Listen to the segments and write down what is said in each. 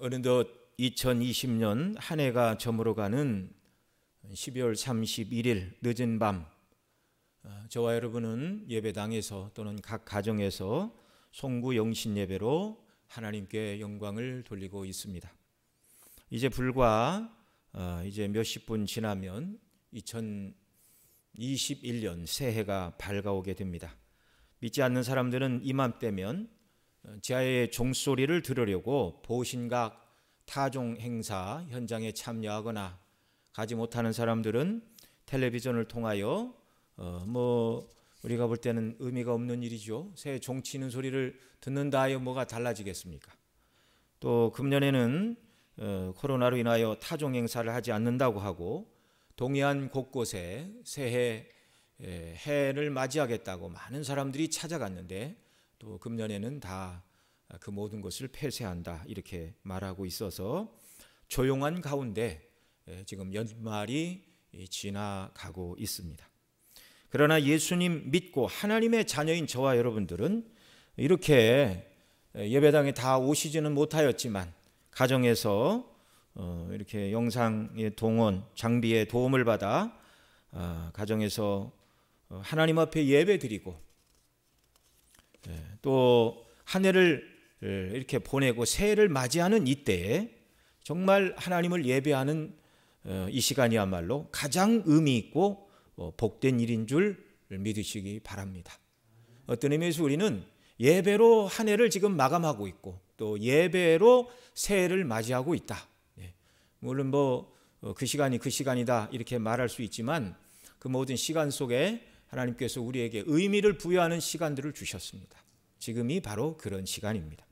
어느덧 2020년 한 해가 저물어가는 12월 31일 늦은 밤, 저와 여러분은 예배당에서 또는 각 가정에서 송구 영신 예배로 하나님께 영광을 돌리고 있습니다. 이제 불과 이제 몇십 분 지나면 2021년 새해가 밝아오게 됩니다. 믿지 않는 사람들은 이맘때면 지하의 종소리를 들으려고 보신각 타종 행사 현장에 참여하거나, 가지 못하는 사람들은 텔레비전을 통하여 우리가 볼 때는 의미가 없는 일이죠. 새 종 치는 소리를 듣는다 하여 뭐가 달라지겠습니까? 또 금년에는 코로나로 인하여 타종 행사를 하지 않는다고 하고, 동해안 곳곳에 새해 해를 맞이하겠다고 많은 사람들이 찾아갔는데, 또 금년에는 다 그 모든 것을 폐쇄한다 이렇게 말하고 있어서 조용한 가운데 지금 연말이 지나가고 있습니다. 그러나 예수님 믿고 하나님의 자녀인 저와 여러분들은 이렇게 예배당에 다 오시지는 못하였지만 가정에서 이렇게 영상의 동원, 장비의 도움을 받아 가정에서 하나님 앞에 예배드리고, 또 한 해를 이렇게 보내고 새해를 맞이하는 이때에 정말 하나님을 예배하는 이 시간이야말로 가장 의미 있고 복된 일인 줄 믿으시기 바랍니다. 어떤 의미에서 우리는 예배로 한 해를 지금 마감하고 있고, 또 예배로 새해를 맞이하고 있다. 물론 그 시간이 그 시간이다 이렇게 말할 수 있지만, 그 모든 시간 속에 하나님께서 우리에게 의미를 부여하는 시간들을 주셨습니다. 지금이 바로 그런 시간입니다.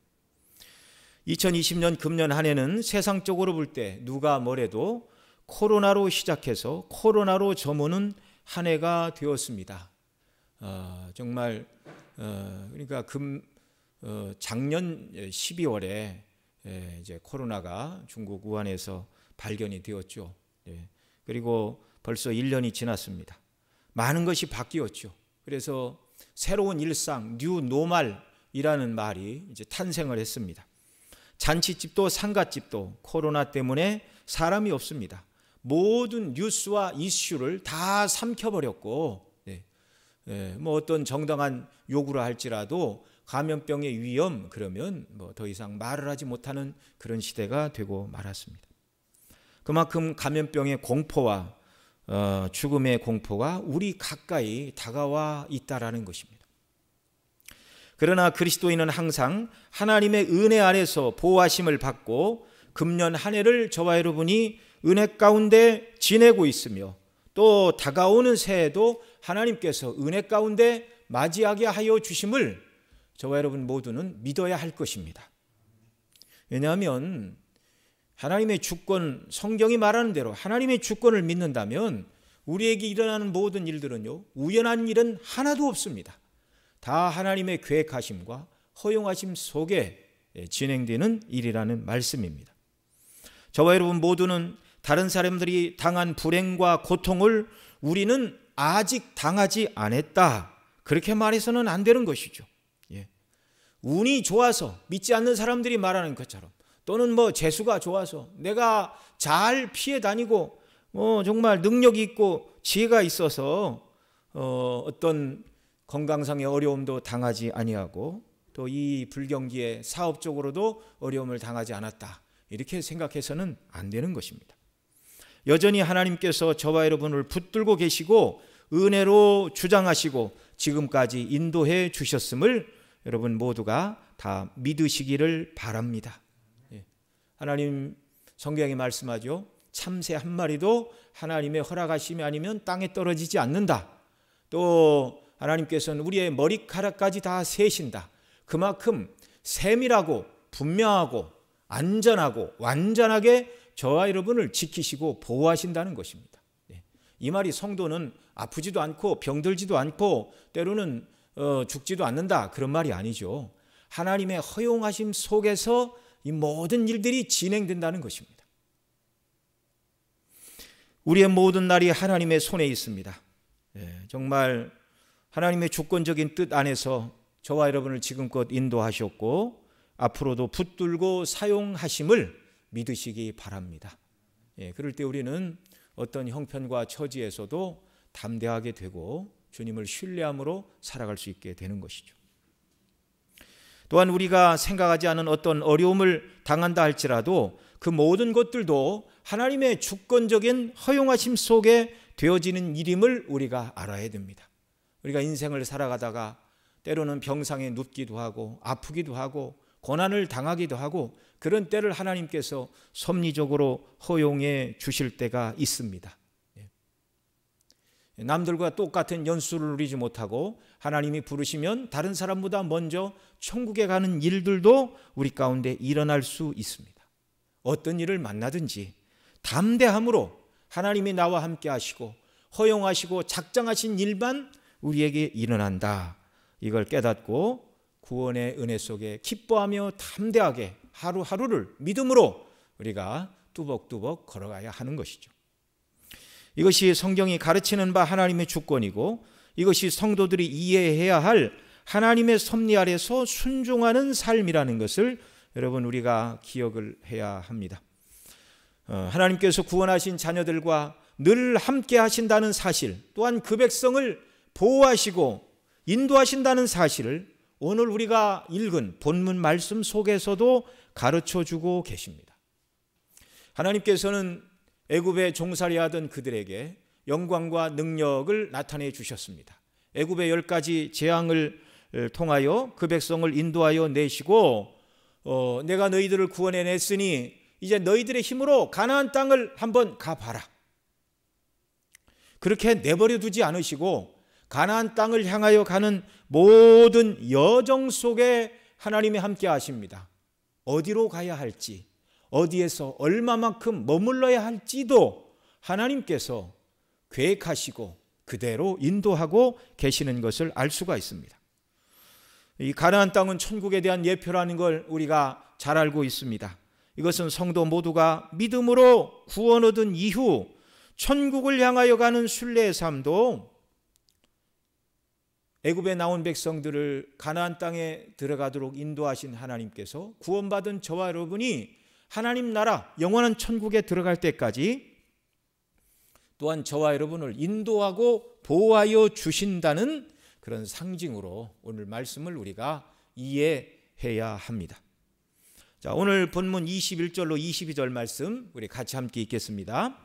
2020년 금년 한 해는 세상적으로 볼 때 누가 뭐래도 코로나로 시작해서 코로나로 저무는 한 해가 되었습니다. 정말 그러니까 작년 12월에 이제 코로나가 중국 우한에서 발견이 되었죠. 그리고 벌써 1년이 지났습니다. 많은 것이 바뀌었죠. 그래서 새로운 일상, 뉴 노멀이라는 말이 이제 탄생을 했습니다. 잔치집도 상갓집도 코로나 때문에 사람이 없습니다. 모든 뉴스와 이슈를 다 삼켜버렸고, 어떤 정당한 요구를 할지라도 감염병의 위험, 그러면 더 이상 말을 하지 못하는 그런 시대가 되고 말았습니다. 그만큼 감염병의 공포와 죽음의 공포가 우리 가까이 다가와 있다라는 것입니다. 그러나 그리스도인은 항상 하나님의 은혜 안에서 보호하심을 받고 금년 한 해를 저와 여러분이 은혜 가운데 지내고 있으며, 또 다가오는 새해도 하나님께서 은혜 가운데 맞이하게 하여 주심을 저와 여러분 모두는 믿어야 할 것입니다. 왜냐하면 하나님의 주권, 성경이 말하는 대로 하나님의 주권을 믿는다면 우리에게 일어나는 모든 일들은요, 우연한 일은 하나도 없습니다. 다 하나님의 계획하심과 허용하심 속에 진행되는 일이라는 말씀입니다. 저와 여러분 모두는 다른 사람들이 당한 불행과 고통을 우리는 아직 당하지 않았다, 그렇게 말해서는 안 되는 것이죠. 운이 좋아서 믿지 않는 사람들이 말하는 것처럼, 또는 재수가 좋아서 내가 잘 피해 다니고 정말 능력이 있고 지혜가 있어서 어떤 건강상의 어려움도 당하지 아니하고, 또 이 불경기에 사업적으로도 어려움을 당하지 않았다, 이렇게 생각해서는 안 되는 것입니다. 여전히 하나님께서 저와 여러분을 붙들고 계시고 은혜로 주장하시고 지금까지 인도해 주셨음을 여러분 모두가 다 믿으시기를 바랍니다. 하나님 성경에 말씀하죠. 참새 한 마리도 하나님의 허락하심이 아니면 땅에 떨어지지 않는다. 또 하나님께서는 우리의 머리카락까지 다 세신다. 그만큼 세밀하고 분명하고 안전하고 완전하게 저와 여러분을 지키시고 보호하신다는 것입니다. 이 말이 성도는 아프지도 않고 병들지도 않고 때로는 죽지도 않는다, 그런 말이 아니죠. 하나님의 허용하심 속에서 이 모든 일들이 진행된다는 것입니다. 우리의 모든 날이 하나님의 손에 있습니다. 정말 하나님의 주권적인 뜻 안에서 저와 여러분을 지금껏 인도하셨고, 앞으로도 붙들고 사용하심을 믿으시기 바랍니다. 그럴 때 우리는 어떤 형편과 처지에서도 담대하게 되고 주님을 신뢰함으로 살아갈 수 있게 되는 것이죠. 또한 우리가 생각하지 않은 어떤 어려움을 당한다 할지라도 그 모든 것들도 하나님의 주권적인 허용하심 속에 되어지는 일임을 우리가 알아야 됩니다. 우리가 인생을 살아가다가 때로는 병상에 눕기도 하고 아프기도 하고 고난을 당하기도 하고 그런 때를 하나님께서 섭리적으로 허용해 주실 때가 있습니다. 남들과 똑같은 연수를 누리지 못하고 하나님이 부르시면 다른 사람보다 먼저 천국에 가는 일들도 우리 가운데 일어날 수 있습니다. 어떤 일을 만나든지 담대함으로 하나님이 나와 함께 하시고 허용하시고 작정하신 일만 우리에게 일어난다. 이걸 깨닫고 구원의 은혜 속에 기뻐하며 담대하게 하루하루를 믿음으로 우리가 뚜벅뚜벅 걸어가야 하는 것이죠. 이것이 성경이 가르치는 바 하나님의 주권이고 이것이 성도들이 이해해야 할 하나님의 섭리 아래서 순종하는 삶이라는 것을 여러분 우리가 기억을 해야 합니다. 하나님께서 구원하신 자녀들과 늘 함께 하신다는 사실, 또한 그 백성을 보호하시고 인도하신다는 사실을 오늘 우리가 읽은 본문 말씀 속에서도 가르쳐주고 계십니다. 하나님께서는 애굽에 종살이하던 그들에게 영광과 능력을 나타내 주셨습니다. 애굽의 10가지 재앙을 통하여 그 백성을 인도하여 내시고 내가 너희들을 구원해 냈으니 이제 너희들의 힘으로 가나안 땅을 한번 가봐라. 그렇게 내버려 두지 않으시고 가나안 땅을 향하여 가는 모든 여정 속에 하나님이 함께 하십니다. 어디로 가야 할지, 어디에서 얼마만큼 머물러야 할지도 하나님께서 계획하시고 그대로 인도하고 계시는 것을 알 수가 있습니다. 이 가나안 땅은 천국에 대한 예표라는 걸 우리가 잘 알고 있습니다. 이것은 성도 모두가 믿음으로 구원 얻은 이후 천국을 향하여 가는 순례의 삶도 애굽에 나온 백성들을 가나안 땅에 들어가도록 인도하신 하나님께서 구원받은 저와 여러분이 하나님 나라 영원한 천국에 들어갈 때까지 또한 저와 여러분을 인도하고 보호하여 주신다는 그런 상징으로 오늘 말씀을 우리가 이해해야 합니다. 자, 오늘 본문 21절로 22절 말씀 우리 같이 함께 읽겠습니다.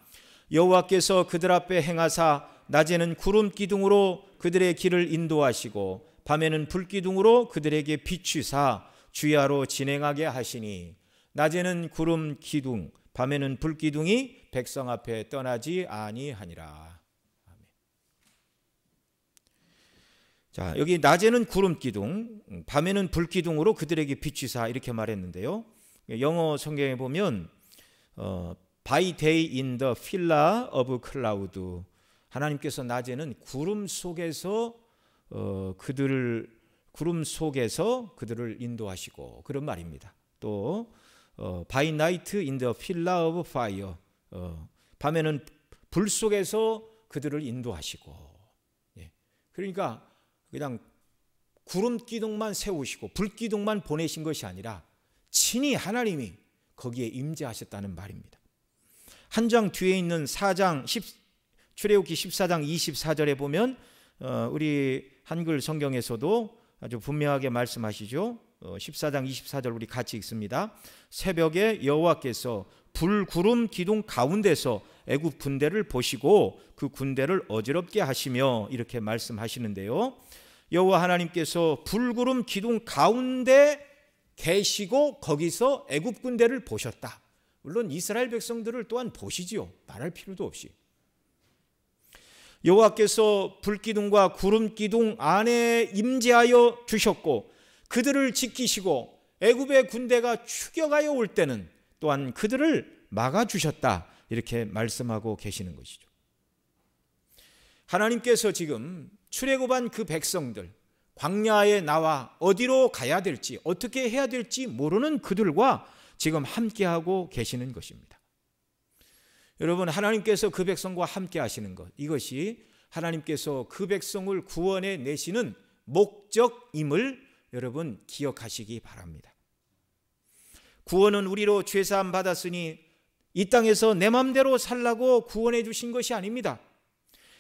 여호와께서 그들 앞에 행하사 낮에는 구름 기둥으로 그들의 길을 인도하시고 밤에는 불 기둥으로 그들에게 비추사 주야로 진행하게 하시니 낮에는 구름 기둥 밤에는 불 기둥이 백성 앞에 떠나지 아니하니라. 아멘. 자, 여기 낮에는 구름 기둥 밤에는 불 기둥으로 그들에게 비추사 이렇게 말했는데요. 영어 성경에 보면 By day in the pillar of cloud, 하나님께서 낮에는 구름 속에서 그들을 인도하시고 그런 말입니다. 또 By night in the pillar of fire, 밤에는 불 속에서 그들을 인도하시고, 그러니까 그냥 구름 기둥만 세우시고 불 기둥만 보내신 것이 아니라 친히 하나님이 거기에 임재하셨다는 말입니다. 한 장 뒤에 있는 4장 출애굽기 14장 24절에 보면 우리 한글 성경에서도 아주 분명하게 말씀하시죠. 14장 24절 우리 같이 읽습니다. 새벽에 여호와께서 불 구름 기둥 가운데서 애굽 군대를 보시고 그 군대를 어지럽게 하시며 이렇게 말씀하시는데요. 여호와 하나님께서 불 구름 기둥 가운데 계시고 거기서 애굽 군대를 보셨다. 물론 이스라엘 백성들을 또한 보시지요. 말할 필요도 없이. 여호와께서 불기둥과 구름기둥 안에 임재하여 주셨고 그들을 지키시고 애굽의 군대가 추격하여 올 때는 또한 그들을 막아주셨다. 이렇게 말씀하고 계시는 것이죠. 하나님께서 지금 출애굽한 그 백성들, 광야에 나와 어디로 가야 될지 어떻게 해야 될지 모르는 그들과 지금 함께하고 계시는 것입니다. 여러분, 하나님께서 그 백성과 함께 하시는 것, 이것이 하나님께서 그 백성을 구원해 내시는 목적임을 여러분 기억하시기 바랍니다. 구원은 우리로 죄사함 받았으니 이 땅에서 내 맘대로 살라고 구원해 주신 것이 아닙니다.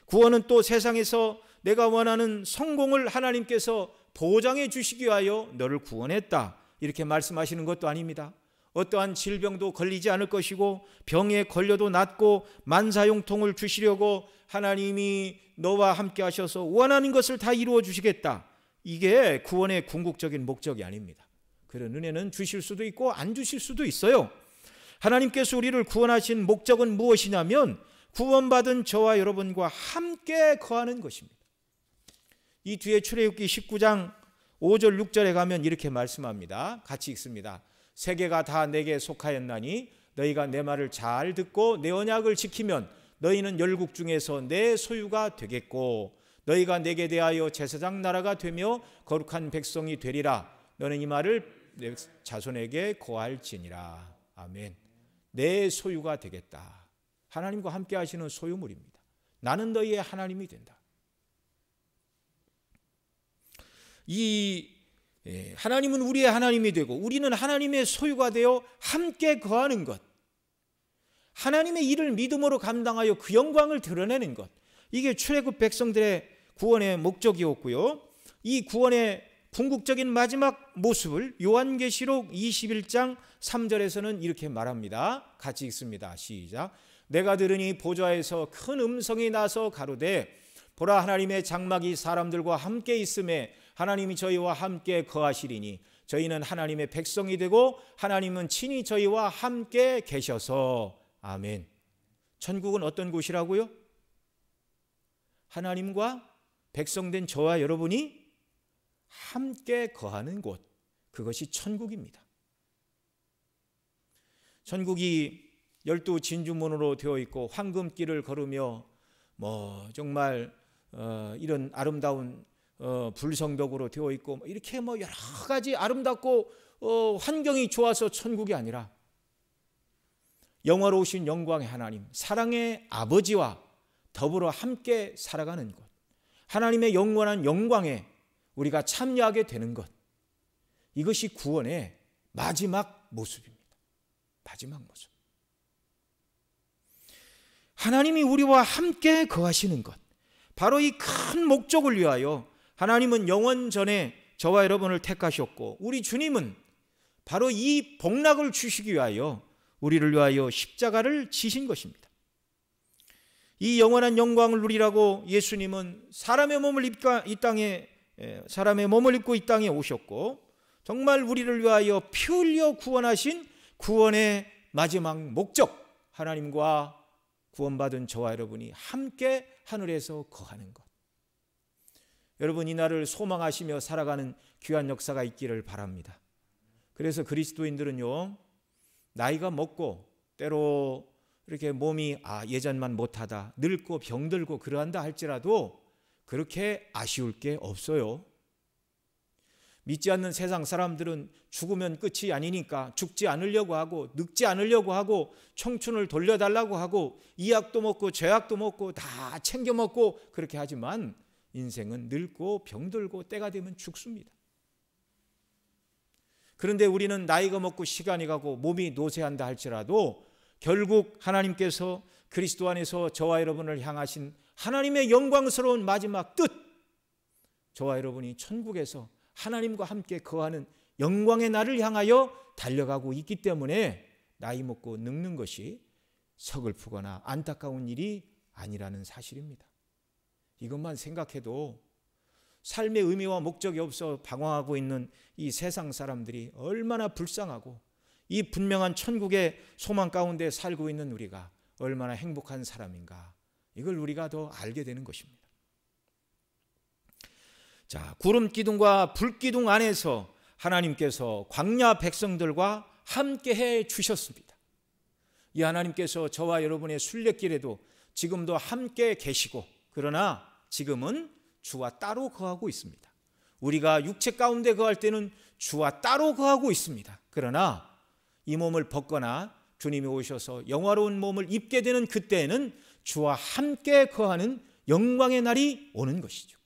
구원은 또 세상에서 내가 원하는 성공을 하나님께서 보장해 주시기 위하여 너를 구원했다, 이렇게 말씀하시는 것도 아닙니다. 어떠한 질병도 걸리지 않을 것이고 병에 걸려도 낫고 만사용통을 주시려고 하나님이 너와 함께 하셔서 원하는 것을 다 이루어 주시겠다, 이게 구원의 궁극적인 목적이 아닙니다. 그런 은혜는 주실 수도 있고 안 주실 수도 있어요. 하나님께서 우리를 구원하신 목적은 무엇이냐면 구원받은 저와 여러분과 함께 거하는 것입니다. 이 뒤에 출애굽기 19장 5절 6절에 가면 이렇게 말씀합니다. 같이 읽습니다. 세계가 다 내게 속하였나니 너희가 내 말을 잘 듣고 내 언약을 지키면 너희는 열국 중에서 내 소유가 되겠고 너희가 내게 대하여 제사장 나라가 되며 거룩한 백성이 되리라. 너는 이 말을 내 자손에게 고할지니라. 아멘. 내 소유가 되겠다. 하나님과 함께 하시는 소유물입니다. 나는 너희의 하나님이 된다. 하나님은 우리의 하나님이 되고 우리는 하나님의 소유가 되어 함께 거하는 것, 하나님의 일을 믿음으로 감당하여 그 영광을 드러내는 것, 이게 출애굽 백성들의 구원의 목적이었고요. 이 구원의 궁극적인 마지막 모습을 요한계시록 21장 3절에서는 이렇게 말합니다. 같이 읽습니다. 시작. 내가 들으니 보좌에서 큰 음성이 나서 가로되 보라, 하나님의 장막이 사람들과 함께 있음에 하나님이 저희와 함께 거하시리니 저희는 하나님의 백성이 되고 하나님은 친히 저희와 함께 계셔서. 아멘. 천국은 어떤 곳이라고요? 하나님과 백성된 저와 여러분이 함께 거하는 곳, 그것이 천국입니다. 천국이 12진주문으로 되어 있고 황금길을 걸으며 정말 이런 아름다운 불성벽으로 되어 있고 이렇게 여러 가지 아름답고 환경이 좋아서 천국이 아니라 영화로우신 영광의 하나님, 사랑의 아버지와 더불어 함께 살아가는 것, 하나님의 영원한 영광에 우리가 참여하게 되는 것, 이것이 구원의 마지막 모습입니다. 마지막 모습. 하나님이 우리와 함께 거하시는 것, 바로 이 큰 목적을 위하여 하나님은 영원 전에 저와 여러분을 택하셨고 우리 주님은 바로 이 복락을 주시기 위하여 우리를 위하여 십자가를 지신 것입니다. 이 영원한 영광을 누리라고 예수님은 사람의 몸을 입고 이 땅에 오셨고 정말 우리를 위하여 피 흘려 구원하신 구원의 마지막 목적, 하나님과 구원받은 저와 여러분이 함께 하늘에서 거하는 것. 여러분, 이 날을 소망하시며 살아가는 귀한 역사가 있기를 바랍니다. 그래서 그리스도인들은요, 나이가 먹고 때로 이렇게 몸이 예전만 못하다, 늙고 병들고 그러한다 할지라도 그렇게 아쉬울 게 없어요. 믿지 않는 세상 사람들은 죽으면 끝이 아니니까 죽지 않으려고 하고 늙지 않으려고 하고 청춘을 돌려달라고 하고 이 약도 먹고 저 약도 먹고 다 챙겨 먹고 그렇게 하지만 인생은 늙고 병들고 때가 되면 죽습니다. 그런데 우리는 나이가 먹고 시간이 가고 몸이 노쇠한다 할지라도 결국 하나님께서 그리스도 안에서 저와 여러분을 향하신 하나님의 영광스러운 마지막 뜻, 저와 여러분이 천국에서 하나님과 함께 거하는 영광의 날을 향하여 달려가고 있기 때문에 나이 먹고 늙는 것이 서글프거나 안타까운 일이 아니라는 사실입니다. 이것만 생각해도 삶의 의미와 목적이 없어 방황하고 있는 이 세상 사람들이 얼마나 불쌍하고 이 분명한 천국의 소망 가운데 살고 있는 우리가 얼마나 행복한 사람인가, 이걸 우리가 더 알게 되는 것입니다. 자, 구름 기둥과 불 기둥 안에서 하나님께서 광야 백성들과 함께 해 주셨습니다. 이 하나님께서 저와 여러분의 순례길에도 지금도 함께 계시고, 그러나 지금은 주와 따로 거하고 있습니다. 우리가 육체 가운데 거할 때는 주와 따로 거하고 있습니다. 그러나 이 몸을 벗거나 주님이 오셔서 영화로운 몸을 입게 되는 그때에는 주와 함께 거하는 영광의 날이 오는 것이죠.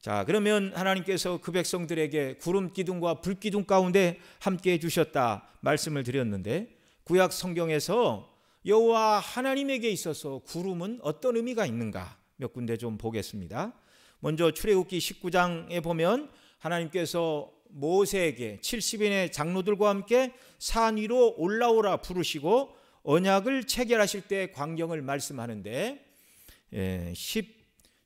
자, 그러면 하나님께서 그 백성들에게 구름 기둥과 불 기둥 가운데 함께 해 주셨다 말씀을 드렸는데, 구약 성경에서 여호와 하나님에게 있어서 구름은 어떤 의미가 있는가 몇 군데 좀 보겠습니다. 먼저 출애굽기 19장에 보면 하나님께서 모세에게 70인의 장로들과 함께 산 위로 올라오라 부르시고 언약을 체결하실 때 광경을 말씀하는데,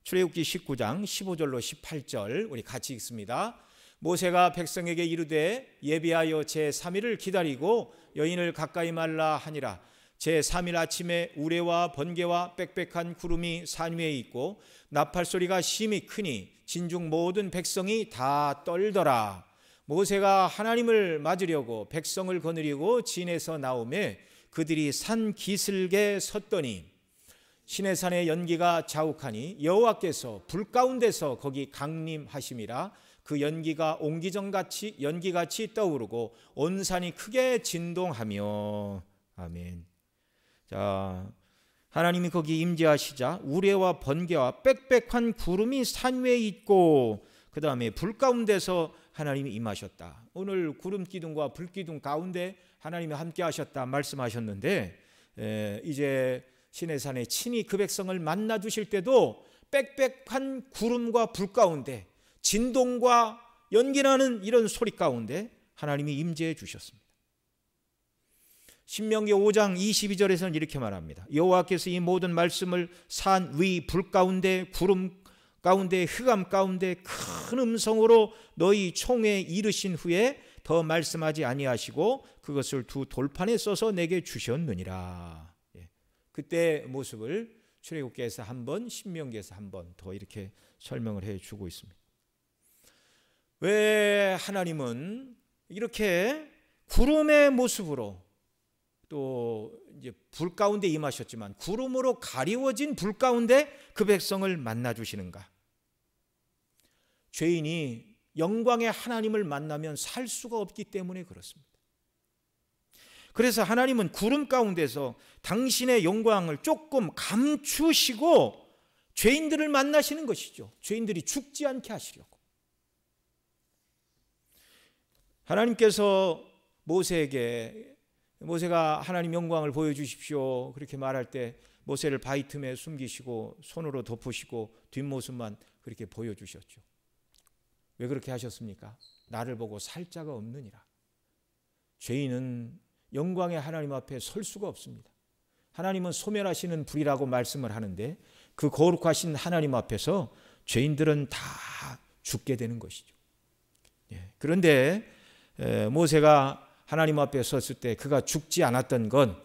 출애굽기 19장 15절로 18절 우리 같이 읽습니다. 모세가 백성에게 이르되 예비하여 제3일을 기다리고 여인을 가까이 말라 하니라. 제3일 아침에 우레와 번개와 빽빽한 구름이 산 위에 있고 나팔 소리가 심히 크니 진중 모든 백성이 다 떨더라. 모세가 하나님을 맞으려고 백성을 거느리고 진에서 나오매 그들이 산 기슭에 섰더니 시내산의 연기가 자욱하니 여호와께서 불 가운데서 거기 강림하심이라. 그 연기가 옹기정같이 연기같이 떠오르고 온 산이 크게 진동하며. 아멘. 자, 하나님이 거기 임재하시자 우레와 번개와 빽빽한 구름이 산 위에 있고 그 다음에 불 가운데서 하나님이 임하셨다. 오늘 구름 기둥과 불 기둥 가운데 하나님이 함께 하셨다 말씀하셨는데, 이제 시내산에 친히 그 백성을 만나 주실 때도 빽빽한 구름과 불 가운데 진동과 연기나는 이런 소리 가운데 하나님이 임재해 주셨습니다. 신명기 5장 22절에서는 이렇게 말합니다. 여호와께서 이 모든 말씀을 산 위 불 가운데 구름 가운데 흑암 가운데 큰 음성으로 너희 총회에 이르신 후에 더 말씀하지 아니하시고 그것을 두 돌판에 써서 내게 주셨느니라. 그때 모습을 출애굽기에서 한 번, 신명기에서 한 번 더 이렇게 설명을 해주고 있습니다. 왜 하나님은 이렇게 구름의 모습으로 또 이제 불 가운데 임하셨지만 구름으로 가리워진 불 가운데 그 백성을 만나 주시는가? 죄인이 영광의 하나님을 만나면 살 수가 없기 때문에 그렇습니다. 그래서 하나님은 구름 가운데서 당신의 영광을 조금 감추시고 죄인들을 만나시는 것이죠. 죄인들이 죽지 않게 하시려고. 하나님께서 모세가 하나님 영광을 보여주십시오 그렇게 말할 때 모세를 바위 틈에 숨기시고 손으로 덮으시고 뒷모습만 그렇게 보여주셨죠. 왜 그렇게 하셨습니까? 나를 보고 살 자가 없느니라. 죄인은 영광의 하나님 앞에 설 수가 없습니다. 하나님은 소멸하시는 불이라고 말씀을 하는데 그 거룩하신 하나님 앞에서 죄인들은 다 죽게 되는 것이죠. 그런데 모세가 하나님 앞에 섰을 때 그가 죽지 않았던 건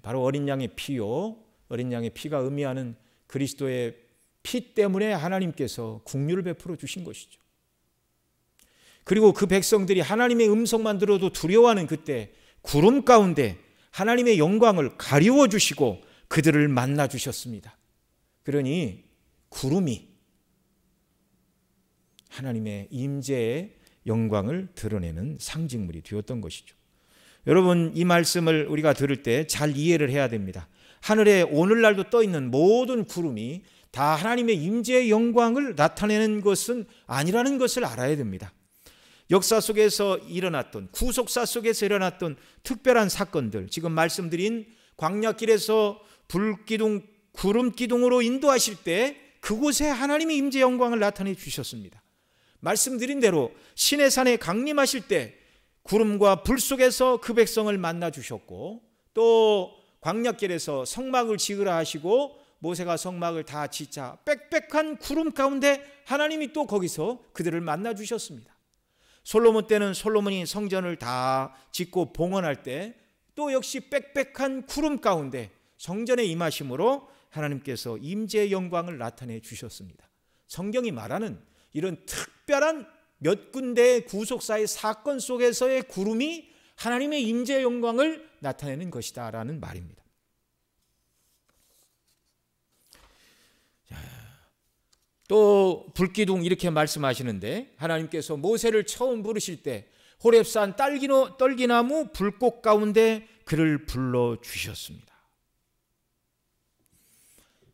바로 어린 양의 피요, 어린 양의 피가 의미하는 그리스도의 피 때문에 하나님께서 긍휼을 베풀어 주신 것이죠. 그리고 그 백성들이 하나님의 음성만 들어도 두려워하는 그때 구름 가운데 하나님의 영광을 가리워 주시고 그들을 만나 주셨습니다. 그러니 구름이 하나님의 임재의 영광을 드러내는 상징물이 되었던 것이죠. 여러분, 이 말씀을 우리가 들을 때 잘 이해를 해야 됩니다. 하늘에 오늘날도 떠 있는 모든 구름이 다 하나님의 임재의 영광을 나타내는 것은 아니라는 것을 알아야 됩니다. 역사 속에서 일어났던, 구속사 속에서 일어났던 특별한 사건들, 지금 말씀드린 광야길에서 불기둥, 구름기둥으로 인도하실 때 그곳에 하나님의 임재 영광을 나타내 주셨습니다. 말씀드린 대로 시내산에 강림하실 때 구름과 불 속에서 그 백성을 만나 주셨고, 또 광야길에서 성막을 지으라 하시고 모세가 성막을 다 짓자 빽빽한 구름 가운데 하나님이 또 거기서 그들을 만나 주셨습니다. 솔로몬 때는 솔로몬이 성전을 다 짓고 봉헌할 때 또 역시 빽빽한 구름 가운데 성전에 임하심으로 하나님께서 임재의 영광을 나타내 주셨습니다. 성경이 말하는 이런 특별한 몇 군데의 구속사의 사건 속에서의 구름이 하나님의 임재의 영광을 나타내는 것이다 라는 말입니다. 또 불기둥 이렇게 말씀하시는데, 하나님께서 모세를 처음 부르실 때 호렙산 떨기나무 불꽃 가운데 그를 불러주셨습니다.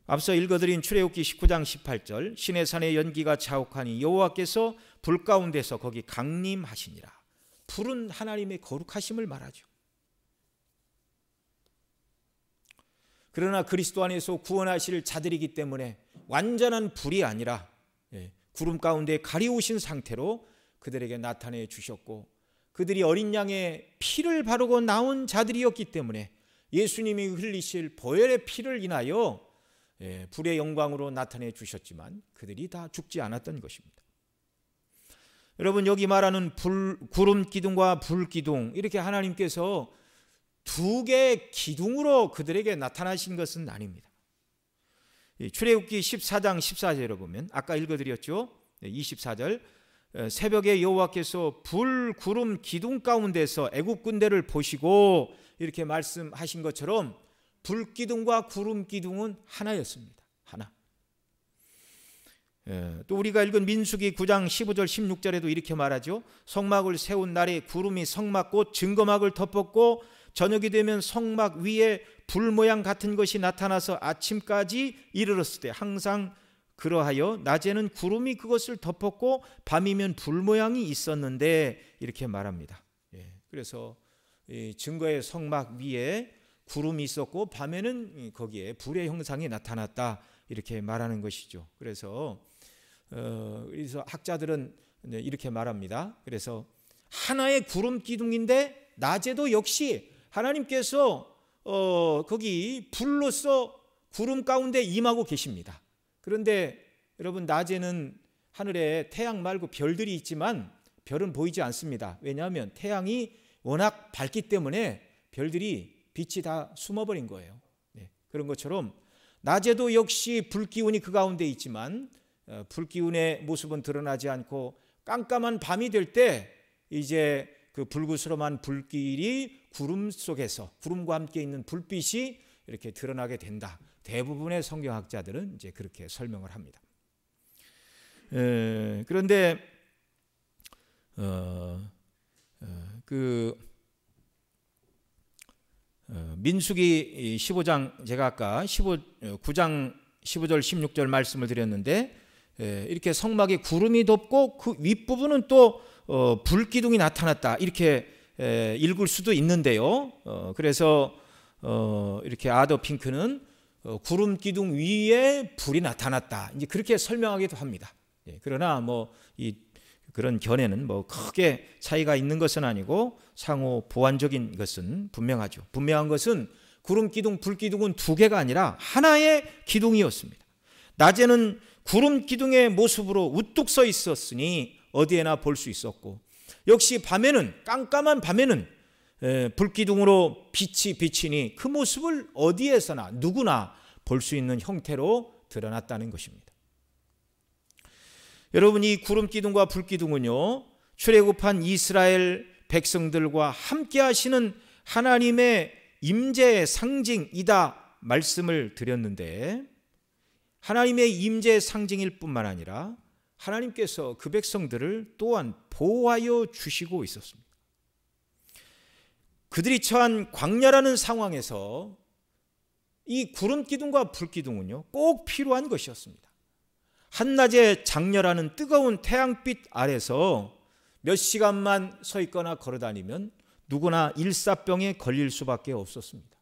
앞서 읽어드린 출애굽기 19장 18절 시내산의 연기가 자욱하니 여호와께서 불 가운데서 거기 강림하시니라. 불은 하나님의 거룩하심을 말하죠. 그러나 그리스도 안에서 구원하실 자들이기 때문에 완전한 불이 아니라 구름 가운데 가리우신 상태로 그들에게 나타내 주셨고, 그들이 어린 양의 피를 바르고 나온 자들이었기 때문에 예수님이 흘리실 보혈의 피를 인하여 불의 영광으로 나타내 주셨지만 그들이 다 죽지 않았던 것입니다. 여러분, 여기 말하는 구름 기둥과 불 기둥, 이렇게 하나님께서 두 개의 기둥으로 그들에게 나타나신 것은 아닙니다. 출애굽기 14장 14절에 보면 아까 읽어드렸죠. 24절 새벽에 여호와께서 불 구름 기둥 가운데서 애굽 군대를 보시고 이렇게 말씀하신 것처럼 불 기둥과 구름 기둥은 하나였습니다. 하나. 또 우리가 읽은 민수기 9장 15절 16절에도 이렇게 말하죠. 성막을 세운 날에 구름이 성막 곧 증거막을 덮었고 저녁이 되면 성막 위에 불 모양 같은 것이 나타나서 아침까지 이르렀을 때 항상 그러하여 낮에는 구름이 그것을 덮었고 밤이면 불 모양이 있었는데 이렇게 말합니다. 그래서 증거의 성막 위에 구름이 있었고 밤에는 거기에 불의 형상이 나타났다, 이렇게 말하는 것이죠. 그래서 학자들은 이렇게 말합니다. 그래서 하나의 구름 기둥인데 낮에도 역시 하나님께서 거기 불로서 구름 가운데 임하고 계십니다. 그런데 여러분, 낮에는 하늘에 태양 말고 별들이 있지만 별은 보이지 않습니다. 왜냐하면 태양이 워낙 밝기 때문에 별들이 빛이 다 숨어버린 거예요. 그런 것처럼 낮에도 역시 불기운이 그 가운데 있지만 불기운의 모습은 드러나지 않고 깜깜한 밤이 될 때 이제 그 불구스름한 불길이 구름 속에서 구름과 함께 있는 불빛이 이렇게 드러나게 된다. 대부분의 성경학자들은 이제 그렇게 설명을 합니다. 그런데 민수기 15장, 제가 아까 9장 15절 16절 말씀을 드렸는데 이렇게 성막에 구름이 덮고 그 윗부분은 또 불기둥이 나타났다, 이렇게 읽을 수도 있는데요. 그래서 이렇게 아더 핑크는 구름 기둥 위에 불이 나타났다, 이제 그렇게 설명하기도 합니다. 그러나 그런 견해는 크게 차이가 있는 것은 아니고 상호 보완적인 것은 분명하죠. 분명한 것은 구름 기둥, 불 기둥은 두 개가 아니라 하나의 기둥이었습니다. 낮에는 구름 기둥의 모습으로 우뚝 서 있었으니 어디에나 볼 수 있었고, 역시 밤에는, 깜깜한 밤에는 불기둥으로 빛이 비치니 그 모습을 어디에서나 누구나 볼 수 있는 형태로 드러났다는 것입니다. 여러분, 이 구름 기둥과 불 기둥은요, 출애굽한 이스라엘 백성들과 함께 하시는 하나님의 임재의 상징이다 말씀을 드렸는데, 하나님의 임재의 상징일 뿐만 아니라 하나님께서 그 백성들을 또한 보호하여 주시고 있었습니다. 그들이 처한 광야라는 상황에서 이 구름 기둥과 불 기둥은요, 꼭 필요한 것이었습니다. 한낮에 장렬하는 뜨거운 태양빛 아래서 몇 시간만 서 있거나 걸어 다니면 누구나 일사병에 걸릴 수밖에 없었습니다.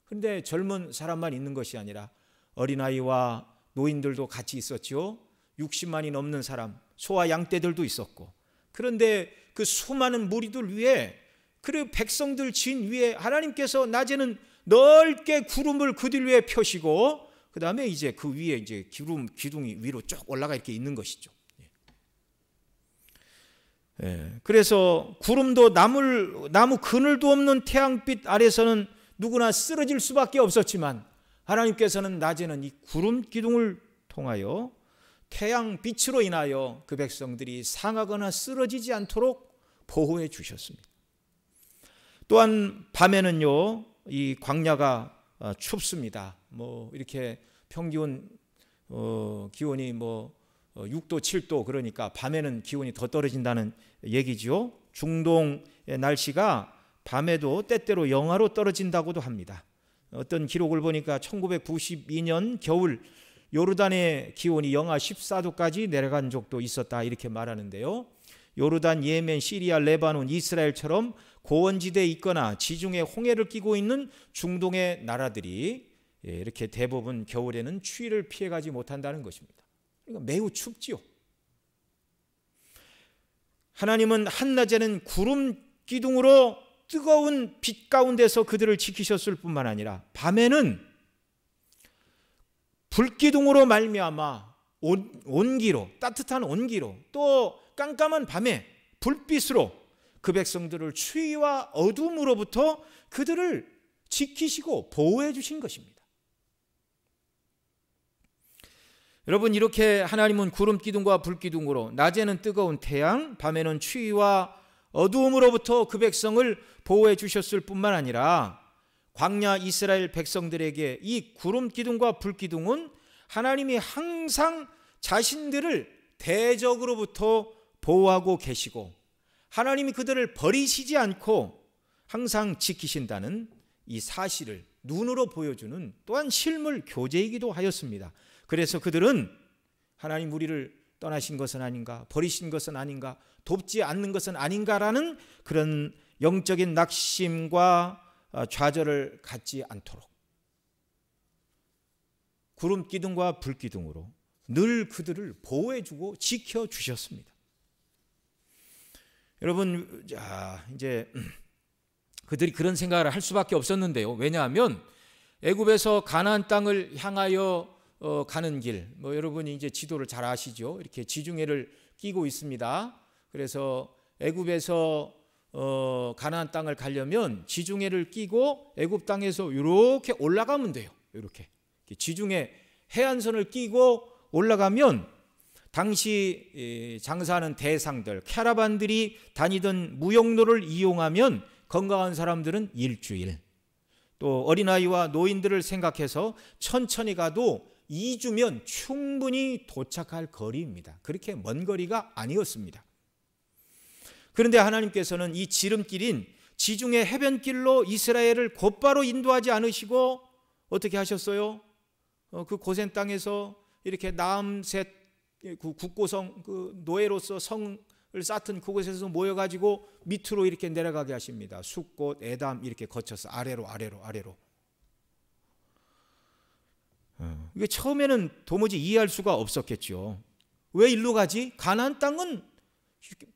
그런데 젊은 사람만 있는 것이 아니라 어린아이와 노인들도 같이 있었죠. 60만이 넘는 사람, 소와 양떼들도 있었고, 그런데 그 수많은 무리들 위에, 그리고 백성들 진 위에 하나님께서 낮에는 넓게 구름을 그들 위에 펴시고 그 다음에 이제 그 위에 이제 기둥이 위로 쭉 올라가 이렇게 있는 것이죠. 그래서 구름도 나무 그늘도 없는 태양빛 아래서는 누구나 쓰러질 수밖에 없었지만 하나님께서는 낮에는 이 구름 기둥을 통하여 태양빛으로 인하여 그 백성들이 상하거나 쓰러지지 않도록 보호해 주셨습니다. 또한 밤에는요, 이 광야가 춥습니다. 이렇게 평균 기온이 6도 7도, 그러니까 밤에는 기온이 더 떨어진다는 얘기죠. 중동의 날씨가 밤에도 때때로 영하로 떨어진다고도 합니다. 어떤 기록을 보니까 1992년 겨울 요르단의 기온이 영하 14도까지 내려간 적도 있었다 이렇게 말하는데요. 요르단, 예멘, 시리아, 레바논, 이스라엘처럼 고원지대에 있거나 지중해 홍해를 끼고 있는 중동의 나라들이 이렇게 대부분 겨울에는 추위를 피해가지 못한다는 것입니다. 그러니까 매우 춥지요. 하나님은 한낮에는 구름 기둥으로 뜨거운 빛 가운데서 그들을 지키셨을 뿐만 아니라 밤에는 불기둥으로 말미암아 온기로, 따뜻한 온기로, 또 깜깜한 밤에 불빛으로 그 백성들을 추위와 어둠으로부터 그들을 지키시고 보호해 주신 것입니다. 여러분, 이렇게 하나님은 구름 기둥과 불 기둥으로 낮에는 뜨거운 태양, 밤에는 추위와 어두움으로부터 그 백성을 보호해 주셨을 뿐만 아니라 광야 이스라엘 백성들에게 이 구름 기둥과 불 기둥은 하나님이 항상 자신들을 대적으로부터 보호하고 계시고 하나님이 그들을 버리시지 않고 항상 지키신다는 이 사실을 눈으로 보여주는 또한 실물 교제이기도 하였습니다. 그래서 그들은 하나님 우리를 떠나신 것은 아닌가, 버리신 것은 아닌가, 돕지 않는 것은 아닌가라는 그런 영적인 낙심과 좌절을 갖지 않도록 구름 기둥과 불 기둥으로 늘 그들을 보호해주고 지켜주셨습니다. 여러분, 이제 그들이 그런 생각을 할 수밖에 없었는데요. 왜냐하면 애굽에서 가나안 땅을 향하여 가는 길, 여러분이 이제 지도를 잘 아시죠? 이렇게 지중해를 끼고 있습니다. 그래서 애굽에서 가나안 땅을 가려면 지중해를 끼고 애굽 땅에서 이렇게 올라가면 돼요. 이렇게 지중해 해안선을 끼고 올라가면 당시 장사하는 대상들, 캐러반들이 다니던 무역로를 이용하면 건강한 사람들은 일주일, 또 어린아이와 노인들을 생각해서 천천히 가도 2주면 충분히 도착할 거리입니다. 그렇게 먼 거리가 아니었습니다. 그런데 하나님께서는 이 지름길인 지중해 해변길로 이스라엘을 곧바로 인도하지 않으시고 어떻게 하셨어요? 그 고센 땅에서 이렇게 남셋 국고성, 그 노예로서 성을 쌓던 그곳에서 모여가지고 밑으로 이렇게 내려가게 하십니다. 숫곳, 에담 이렇게 거쳐서 아래로. 이게 처음에는 도무지 이해할 수가 없었겠죠. 왜 일로 가지? 가나안 땅은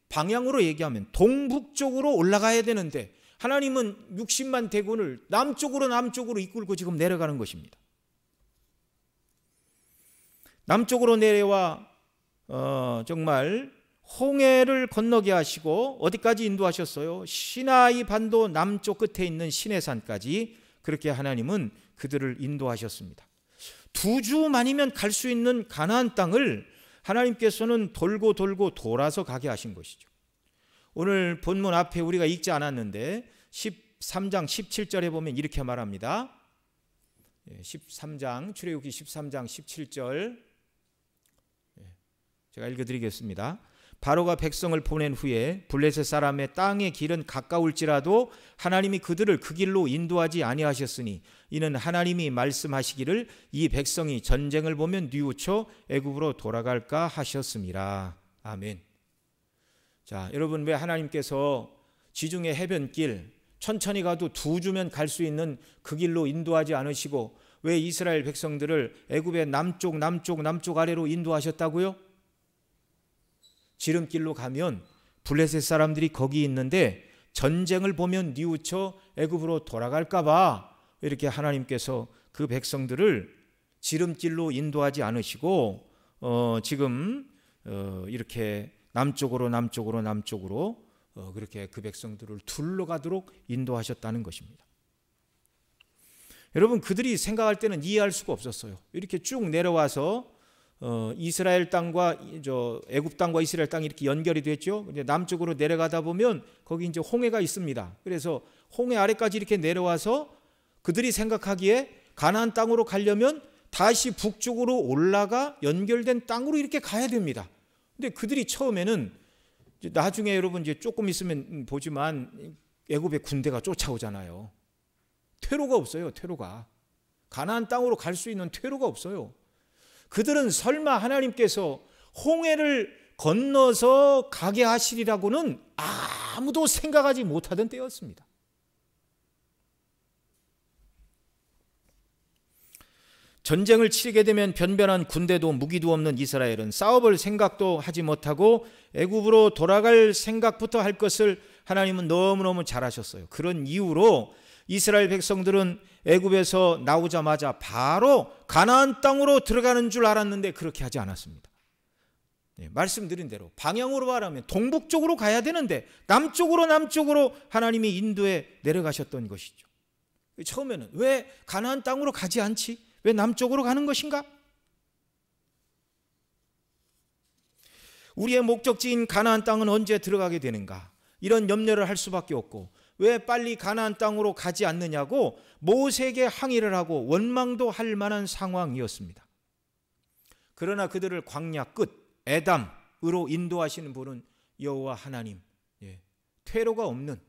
방향으로 얘기하면 동북쪽으로 올라가야 되는데 하나님은 60만 대군을 남쪽으로 이끌고 지금 내려가는 것입니다. 남쪽으로 내려와 정말 홍해를 건너게 하시고 어디까지 인도하셨어요? 시나이 반도 남쪽 끝에 있는 시내산까지 그렇게 하나님은 그들을 인도하셨습니다. 2주만이면 갈 수 있는 가나안 땅을 하나님께서는 돌고 돌아서 가게 하신 것이죠. 오늘 본문 앞에 우리가 읽지 않았는데 13장 17절에 보면 이렇게 말합니다. 13장 출애굽기 13장 17절 제가 읽어드리겠습니다. 바로가 백성을 보낸 후에 블레셋 사람의 땅의 길은 가까울지라도 하나님이 그들을 그 길로 인도하지 아니하셨으니 이는 하나님이 말씀하시기를 이 백성이 전쟁을 보면 뉘우쳐 애굽으로 돌아갈까 하셨음이라. 아멘. 자, 여러분, 왜 하나님께서 지중해 해변길 천천히 가도 2주면 갈 수 있는 그 길로 인도하지 않으시고 왜 이스라엘 백성들을 애굽의 남쪽 아래로 인도하셨다고요? 지름길로 가면 블레셋 사람들이 거기 있는데 전쟁을 보면 뉘우쳐 애굽으로 돌아갈까 봐 이렇게 하나님께서 그 백성들을 지름길로 인도하지 않으시고 지금 이렇게 남쪽으로 그렇게 그 백성들을 둘러가도록 인도하셨다는 것입니다. 여러분, 그들이 생각할 때는 이해할 수가 없었어요. 이렇게 쭉 내려와서 이스라엘 땅과 애굽 땅과 이스라엘 땅이 이렇게 연결이 됐죠. 이제 남쪽으로 내려가다 보면 거기 이제 홍해가 있습니다. 그래서 홍해 아래까지 이렇게 내려와서 그들이 생각하기에 가나안 땅으로 가려면 다시 북쪽으로 올라가 연결된 땅으로 이렇게 가야 됩니다. 근데 그들이 처음에는 나중에 여러분 이제 조금 있으면 보지만 애굽의 군대가 쫓아오잖아요. 퇴로가 없어요. 퇴로가. 가나안 땅으로 갈 수 있는 퇴로가 없어요. 그들은 설마 하나님께서 홍해를 건너서 가게 하시리라고는 아무도 생각하지 못하던 때였습니다. 전쟁을 치르게 되면 변변한 군대도 무기도 없는 이스라엘은 싸워볼 생각도 하지 못하고 애굽으로 돌아갈 생각부터 할 것을 하나님은 너무너무 잘하셨어요. 그런 이유로 이스라엘 백성들은 애굽에서 나오자마자 바로 가나안 땅으로 들어가는 줄 알았는데 그렇게 하지 않았습니다. 말씀드린 대로 방향으로 말하면 동북쪽으로 가야 되는데 남쪽으로 하나님이 인도에 내려가셨던 것이죠. 처음에는 왜 가나안 땅으로 가지 않지? 왜 남쪽으로 가는 것인가? 우리의 목적지인 가나안 땅은 언제 들어가게 되는가? 이런 염려를 할 수밖에 없고 왜 빨리 가나안 땅으로 가지 않느냐고 모세에게 항의를 하고 원망도 할 만한 상황이었습니다. 그러나 그들을 광야 끝 에담으로 인도하시는 분은 여호와 하나님, 퇴로가 없는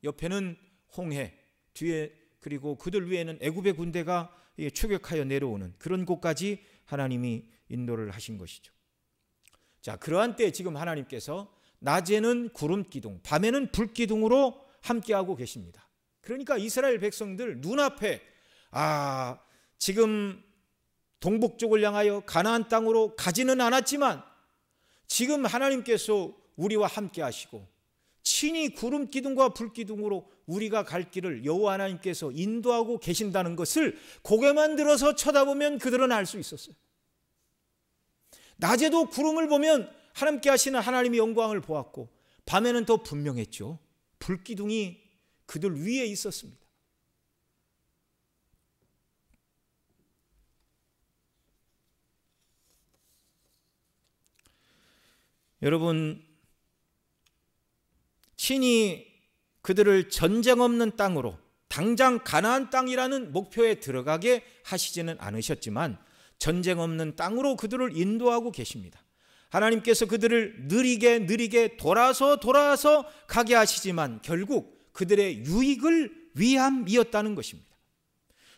옆에는 홍해, 뒤에 그리고 그들 위에는 애굽의 군대가 추격하여 내려오는 그런 곳까지 하나님이 인도를 하신 것이죠. 자, 그러한 때 지금 하나님께서 낮에는 구름 기둥, 밤에는 불 기둥으로 함께하고 계십니다. 그러니까 이스라엘 백성들 눈앞에 지금 동북쪽을 향하여 가나안 땅으로 가지는 않았지만 지금 하나님께서 우리와 함께 하시고 친히 구름 기둥과 불 기둥으로 우리가 갈 길을 여호와 하나님께서 인도하고 계신다는 것을 고개만 들어서 쳐다보면 그들은 알 수 있었어요. 낮에도 구름을 보면 함께 하시는 하나님의 영광을 보았고 밤에는 더 분명했죠. 불 기둥이 그들 위에 있었습니다. 여러분, 친히 그들을 전쟁 없는 땅으로 당장 가나안 땅이라는 목표에 들어가게 하시지는 않으셨지만 전쟁 없는 땅으로 그들을 인도하고 계십니다. 하나님께서 그들을 느리게 돌아서 가게 하시지만 결국 그들의 유익을 위함이었다는 것입니다.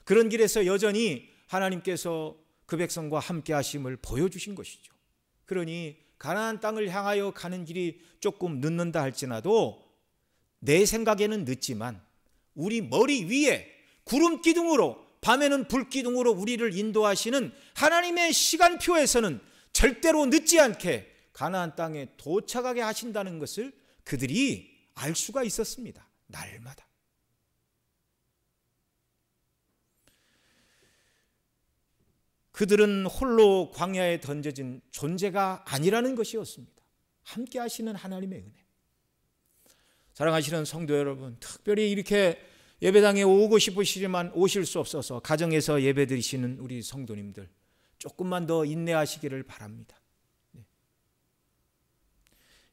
그런 길에서 여전히 하나님께서 그 백성과 함께 하심을 보여주신 것이죠. 그러니 가나안 땅을 향하여 가는 길이 조금 늦는다 할지라도 내 생각에는 늦지만 우리 머리 위에 구름 기둥으로 밤에는 불 기둥으로 우리를 인도하시는 하나님의 시간표에서는 절대로 늦지 않게 가나안 땅에 도착하게 하신다는 것을 그들이 알 수가 있었습니다. 날마다. 그들은 홀로 광야에 던져진 존재가 아니라는 것이었습니다. 함께 하시는 하나님의 은혜. 사랑하시는 성도 여러분, 특별히 이렇게 예배당에 오고 싶으시지만 오실 수 없어서 가정에서 예배 드리시는 우리 성도님들 조금만 더 인내하시기를 바랍니다.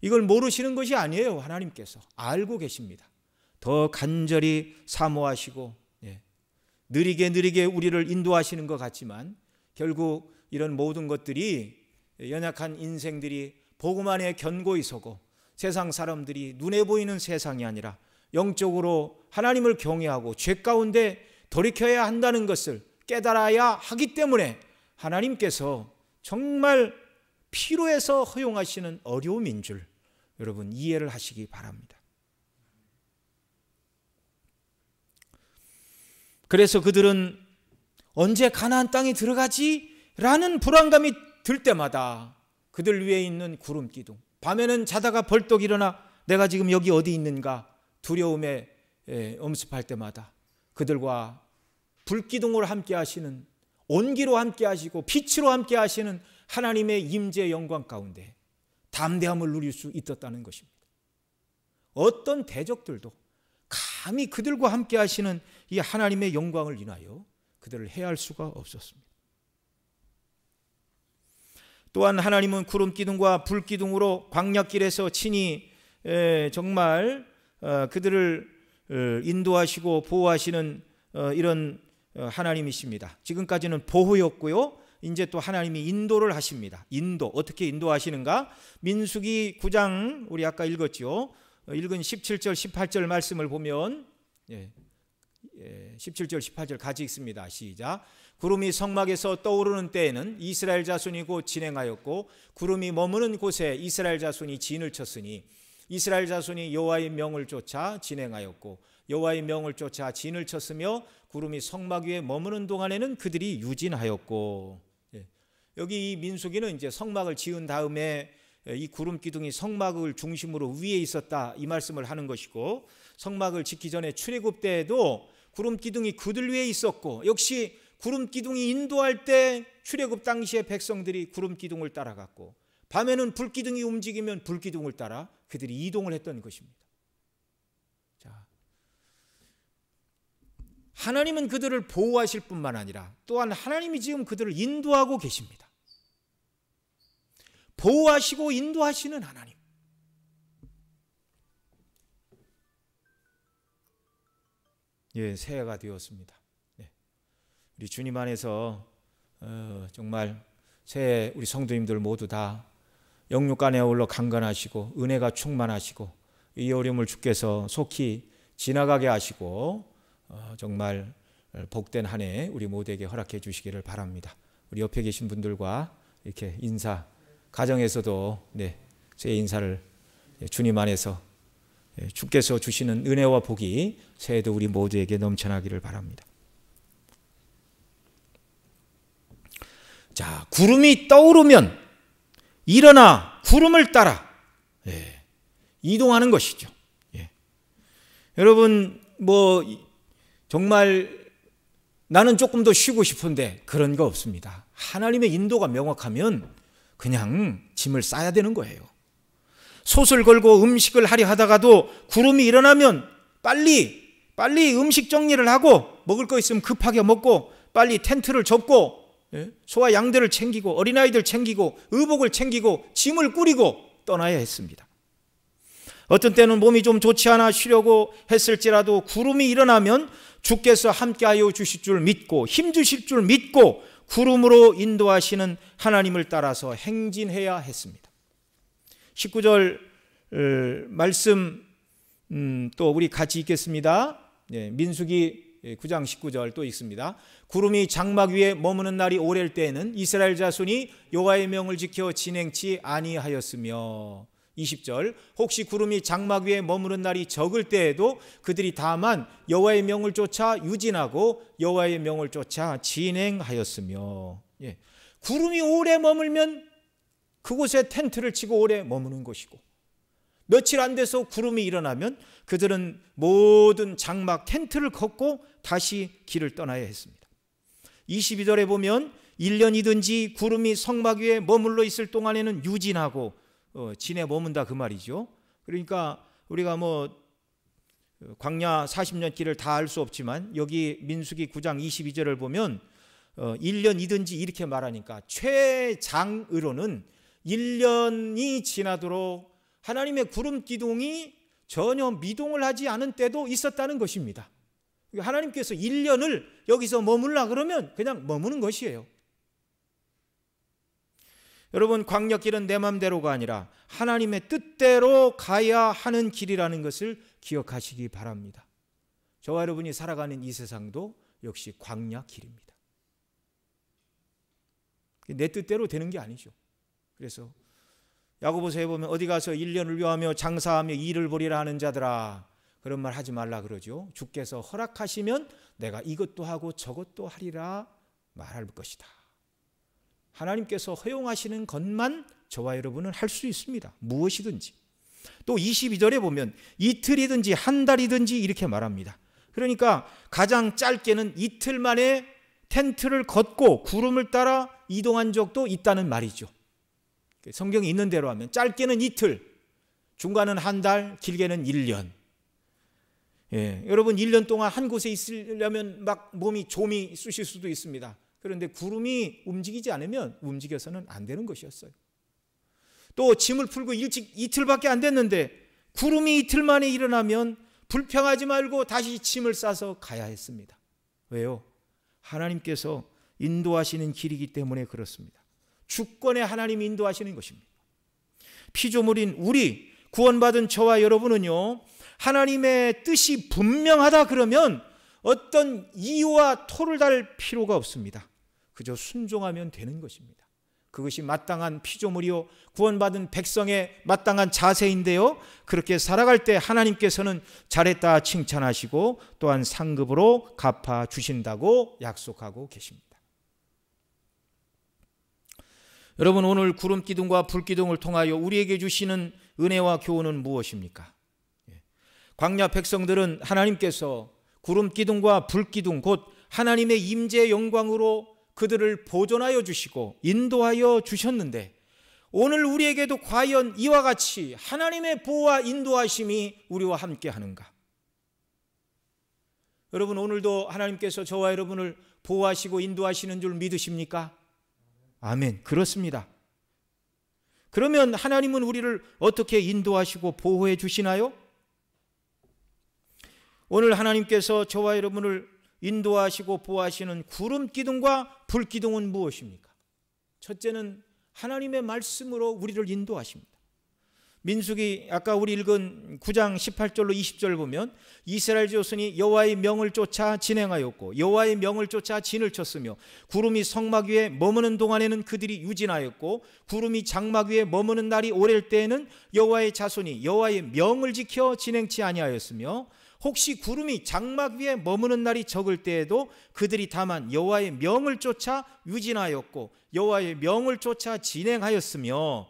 이걸 모르시는 것이 아니에요. 하나님께서 알고 계십니다. 더 간절히 사모하시고 느리게 우리를 인도하시는 것 같지만 결국 이런 모든 것들이 연약한 인생들이 복음 안에 견고히 서고 세상 사람들이 눈에 보이는 세상이 아니라 영적으로 하나님을 경외하고 죄 가운데 돌이켜야 한다는 것을 깨달아야 하기 때문에 하나님께서 정말 필요해서 허용하시는 어려움인 줄 여러분 이해를 하시기 바랍니다. 그래서 그들은 언제 가나안 땅에 들어가지? 라는 불안감이 들 때마다 그들 위에 있는 구름 기둥, 밤에는 자다가 벌떡 일어나 내가 지금 여기 어디 있는가 두려움에 엄습할 때마다 그들과 불기둥으로 함께 하시는, 온기로 함께 하시고 빛으로 함께 하시는 하나님의 임재의 영광 가운데 담대함을 누릴 수 있었다는 것입니다. 어떤 대적들도 감히 그들과 함께 하시는 이 하나님의 영광을 인하여 그들을 해할 수가 없었습니다. 또한 하나님은 구름 기둥과 불 기둥으로 광야길에서 친히 정말 그들을 인도하시고 보호하시는 이런 하나님이십니다. 지금까지는 보호였고요. 이제 또 하나님이 인도를 하십니다. 인도, 어떻게 인도하시는가? 민수기 9장 우리 아까 읽었죠. 읽은 17절 18절 말씀을 보면 17절 18절 같이 읽습니다. 시작. 구름이 성막에서 떠오르는 때에는 이스라엘 자손이 곧 진행하였고 구름이 머무는 곳에 이스라엘 자손이 진을 쳤으니 이스라엘 자손이 여호와의 명을 쫓아 진행하였고 여호와의 명을 쫓아 진을 쳤으며 구름이 성막 위에 머무는 동안에는 그들이 유진하였고. 여기 이 민수기는 이제 성막을 지은 다음에 이 구름 기둥이 성막을 중심으로 위에 있었다 이 말씀을 하는 것이고, 성막을 짓기 전에 출애굽 때에도 구름 기둥이 그들 위에 있었고, 역시 구름 기둥이 인도할 때 출애굽 당시에 백성들이 구름 기둥을 따라갔고, 밤에는 불 기둥이 움직이면 불 기둥을 따라 그들이 이동을 했던 것입니다. 자, 하나님은 그들을 보호하실 뿐만 아니라 또한 하나님이 지금 그들을 인도하고 계십니다. 보호하시고 인도하시는 하나님. 예, 새해가 되었습니다. 네. 우리 주님 안에서 정말 새해 우리 성도님들 모두 다 영육 간에 어울러 강건하시고 은혜가 충만하시고 이 어려움을 주께서 속히 지나가게 하시고 정말 복된 한 해 우리 모두에게 허락해 주시기를 바랍니다. 우리 옆에 계신 분들과 이렇게 인사, 가정에서도 새해 인사를 주님 안에서 주께서 주시는 은혜와 복이 새해도 우리 모두에게 넘쳐나기를 바랍니다. 자, 구름이 떠오르면 일어나 구름을 따라 이동하는 것이죠. 여러분, 정말 나는 조금 더 쉬고 싶은데 그런 거 없습니다. 하나님의 인도가 명확하면 그냥 짐을 싸야 되는 거예요. 솥을 걸고 음식을 하려 하다가도 구름이 일어나면 빨리 음식 정리를 하고, 먹을 거 있으면 급하게 먹고 빨리 텐트를 접고 소와 양들을 챙기고 어린아이들 챙기고 의복을 챙기고 짐을 꾸리고 떠나야 했습니다. 어떤 때는 몸이 좀 좋지 않아 쉬려고 했을지라도 구름이 일어나면 주께서 함께하여 주실 줄 믿고 힘 주실 줄 믿고 구름으로 인도하시는 하나님을 따라서 행진해야 했습니다. 19절 말씀 또 우리 같이 읽겠습니다. 민수기 9장 19절 또 읽습니다. 구름이 장막 위에 머무는 날이 오랠 때에는 이스라엘 자손이 여호와의 명을 지켜 진행치 아니하였으며, 20절 혹시 구름이 장막 위에 머무는 날이 적을 때에도 그들이 다만 여호와의 명을 쫓아 유진하고 여호와의 명을 쫓아 진행하였으며. 구름이 오래 머물면 그곳에 텐트를 치고 오래 머무는 것이고, 며칠 안 돼서 구름이 일어나면 그들은 모든 장막 텐트를 걷고 다시 길을 떠나야 했습니다. 22절에 보면 1년이든지 구름이 성막 위에 머물러 있을 동안에는 유진하고 진에 머문다 그 말이죠. 그러니까 우리가 광야 40년 길을 다 알 수 없지만 여기 민수기 9장 22절을 보면 1년이든지 이렇게 말하니까 최장으로는 1년이 지나도록 하나님의 구름 기둥이 전혀 미동을 하지 않은 때도 있었다는 것입니다. 하나님께서 1년을 여기서 머물라 그러면 그냥 머무는 것이에요. 여러분, 광야길은 내 맘대로가 아니라 하나님의 뜻대로 가야 하는 길이라는 것을 기억하시기 바랍니다. 저와 여러분이 살아가는 이 세상도 역시 광야길입니다. 내 뜻대로 되는 게 아니죠. 그래서 야고보서에 보면 어디 가서 1년을 요하며 장사하며 일을 벌이라 하는 자들아, 그런 말 하지 말라 그러죠. 주께서 허락하시면 내가 이것도 하고 저것도 하리라 말할 것이다. 하나님께서 허용하시는 것만 저와 여러분은 할 수 있습니다. 무엇이든지. 또 22절에 보면 이틀이든지 한 달이든지 이렇게 말합니다. 그러니까 가장 짧게는 이틀 만에 텐트를 걷고 구름을 따라 이동한 적도 있다는 말이죠. 성경이 있는 대로 하면 짧게는 이틀, 중간은 한 달, 길게는 1년. 여러분 1년 동안 한 곳에 있으려면 막 몸이 좀이 쑤실 수도 있습니다. 그런데 구름이 움직이지 않으면 움직여서는 안 되는 것이었어요. 또 짐을 풀고 일찍 이틀밖에 안 됐는데 구름이 이틀 만에 일어나면 불평하지 말고 다시 짐을 싸서 가야 했습니다. 왜요? 하나님께서 인도하시는 길이기 때문에 그렇습니다. 주권의 하나님이 인도하시는 것입니다. 피조물인 우리 구원받은 저와 여러분은요, 하나님의 뜻이 분명하다 그러면 어떤 이유와 토를 달 필요가 없습니다. 그저 순종하면 되는 것입니다. 그것이 마땅한 피조물이요 구원받은 백성의 마땅한 자세인데요, 그렇게 살아갈 때 하나님께서는 잘했다 칭찬하시고 또한 상급으로 갚아주신다고 약속하고 계십니다. 여러분, 오늘 구름기둥과 불기둥을 통하여 우리에게 주시는 은혜와 교훈은 무엇입니까? 광야 백성들은 하나님께서 구름기둥과 불기둥 곧 하나님의 임재의 영광으로 그들을 보존하여 주시고 인도하여 주셨는데, 오늘 우리에게도 과연 이와 같이 하나님의 보호와 인도하심이 우리와 함께 하는가? 여러분, 오늘도 하나님께서 저와 여러분을 보호하시고 인도하시는 줄 믿으십니까? 아멘. 그렇습니다. 그러면 하나님은 우리를 어떻게 인도하시고 보호해 주시나요? 오늘 하나님께서 저와 여러분을 인도하시고 보호하시는 구름기둥과 불기둥은 무엇입니까? 첫째는 하나님의 말씀으로 우리를 인도하십니다. 민수기 아까 우리 읽은 9장 18절로 20절 보면 이스라엘 자손이 여호와의 명을 쫓아 진행하였고 여호와의 명을 쫓아 진을 쳤으며 구름이 성막 위에 머무는 동안에는 그들이 유진하였고 구름이 장막 위에 머무는 날이 오랠 때에는 여호와의 자손이 여호와의 명을 지켜 진행치 아니하였으며 혹시 구름이 장막 위에 머무는 날이 적을 때에도 그들이 다만 여호와의 명을 쫓아 유진하였고 여호와의 명을 쫓아 진행하였으며,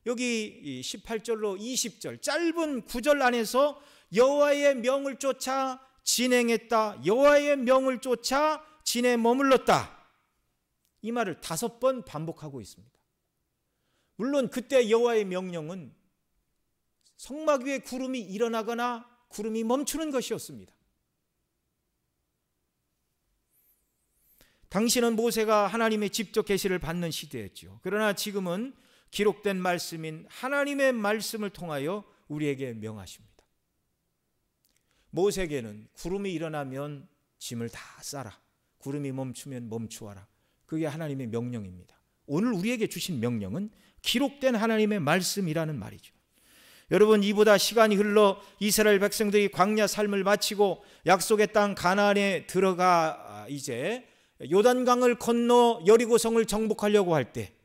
여기 18절로 20절 짧은 구절 안에서 여호와의 명을 쫓아 진행했다, 여호와의 명을 쫓아 진에 머물렀다, 이 말을 5번 반복하고 있습니다. 물론 그때 여호와의 명령은 성막 위에 구름이 일어나거나 구름이 멈추는 것이었습니다. 당시는 모세가 하나님의 직접 계시를 받는 시대였죠. 그러나 지금은 기록된 말씀인 하나님의 말씀을 통하여 우리에게 명하십니다. 모세에게는 구름이 일어나면 짐을 다 싸라, 구름이 멈추면 멈추어라, 그게 하나님의 명령입니다. 오늘 우리에게 주신 명령은 기록된 하나님의 말씀이라는 말이죠. 여러분, 이보다 시간이 흘러 이스라엘 백성들이 광야 삶을 마치고 약속의 땅 가나안에 들어가 이제 요단강을 건너 여리고성을 정복하려고 할 때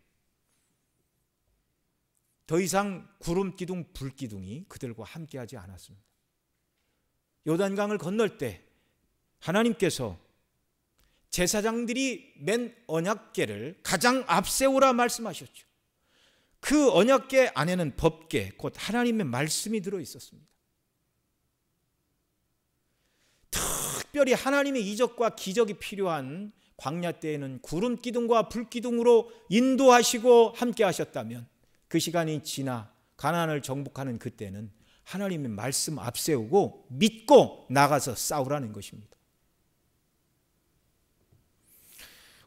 더 이상 구름기둥 불기둥이 그들과 함께하지 않았습니다. 요단강을 건널 때 하나님께서 제사장들이 맨 언약궤를 가장 앞세우라 말씀하셨죠. 그 언약궤 안에는 법궤 곧 하나님의 말씀이 들어 있었습니다. 특별히 하나님의 이적과 기적이 필요한 광야 때에는 구름 기둥과 불 기둥으로 인도하시고 함께 하셨다면, 그 시간이 지나 가나안을 정복하는 그때는 하나님의 말씀 앞세우고 믿고 나가서 싸우라는 것입니다.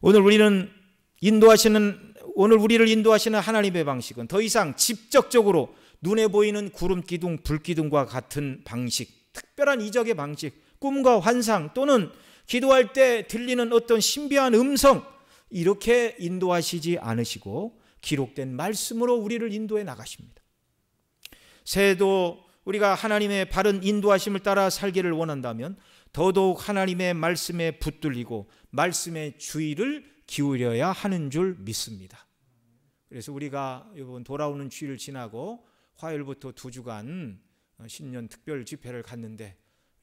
오늘 우리를 인도하시는 하나님의 방식은 더 이상 직접적으로 눈에 보이는 구름 기둥, 불 기둥과 같은 방식, 특별한 이적의 방식, 꿈과 환상 또는 기도할 때 들리는 어떤 신비한 음성, 이렇게 인도하시지 않으시고 기록된 말씀으로 우리를 인도해 나가십니다. 새해도 우리가 하나님의 바른 인도하심을 따라 살기를 원한다면 더더욱 하나님의 말씀에 붙들리고 말씀의 주의를 기울여야 하는 줄 믿습니다. 그래서 우리가 이번 돌아오는 주일을 지나고 화요일부터 2주간 신년 특별 집회를 갔는데,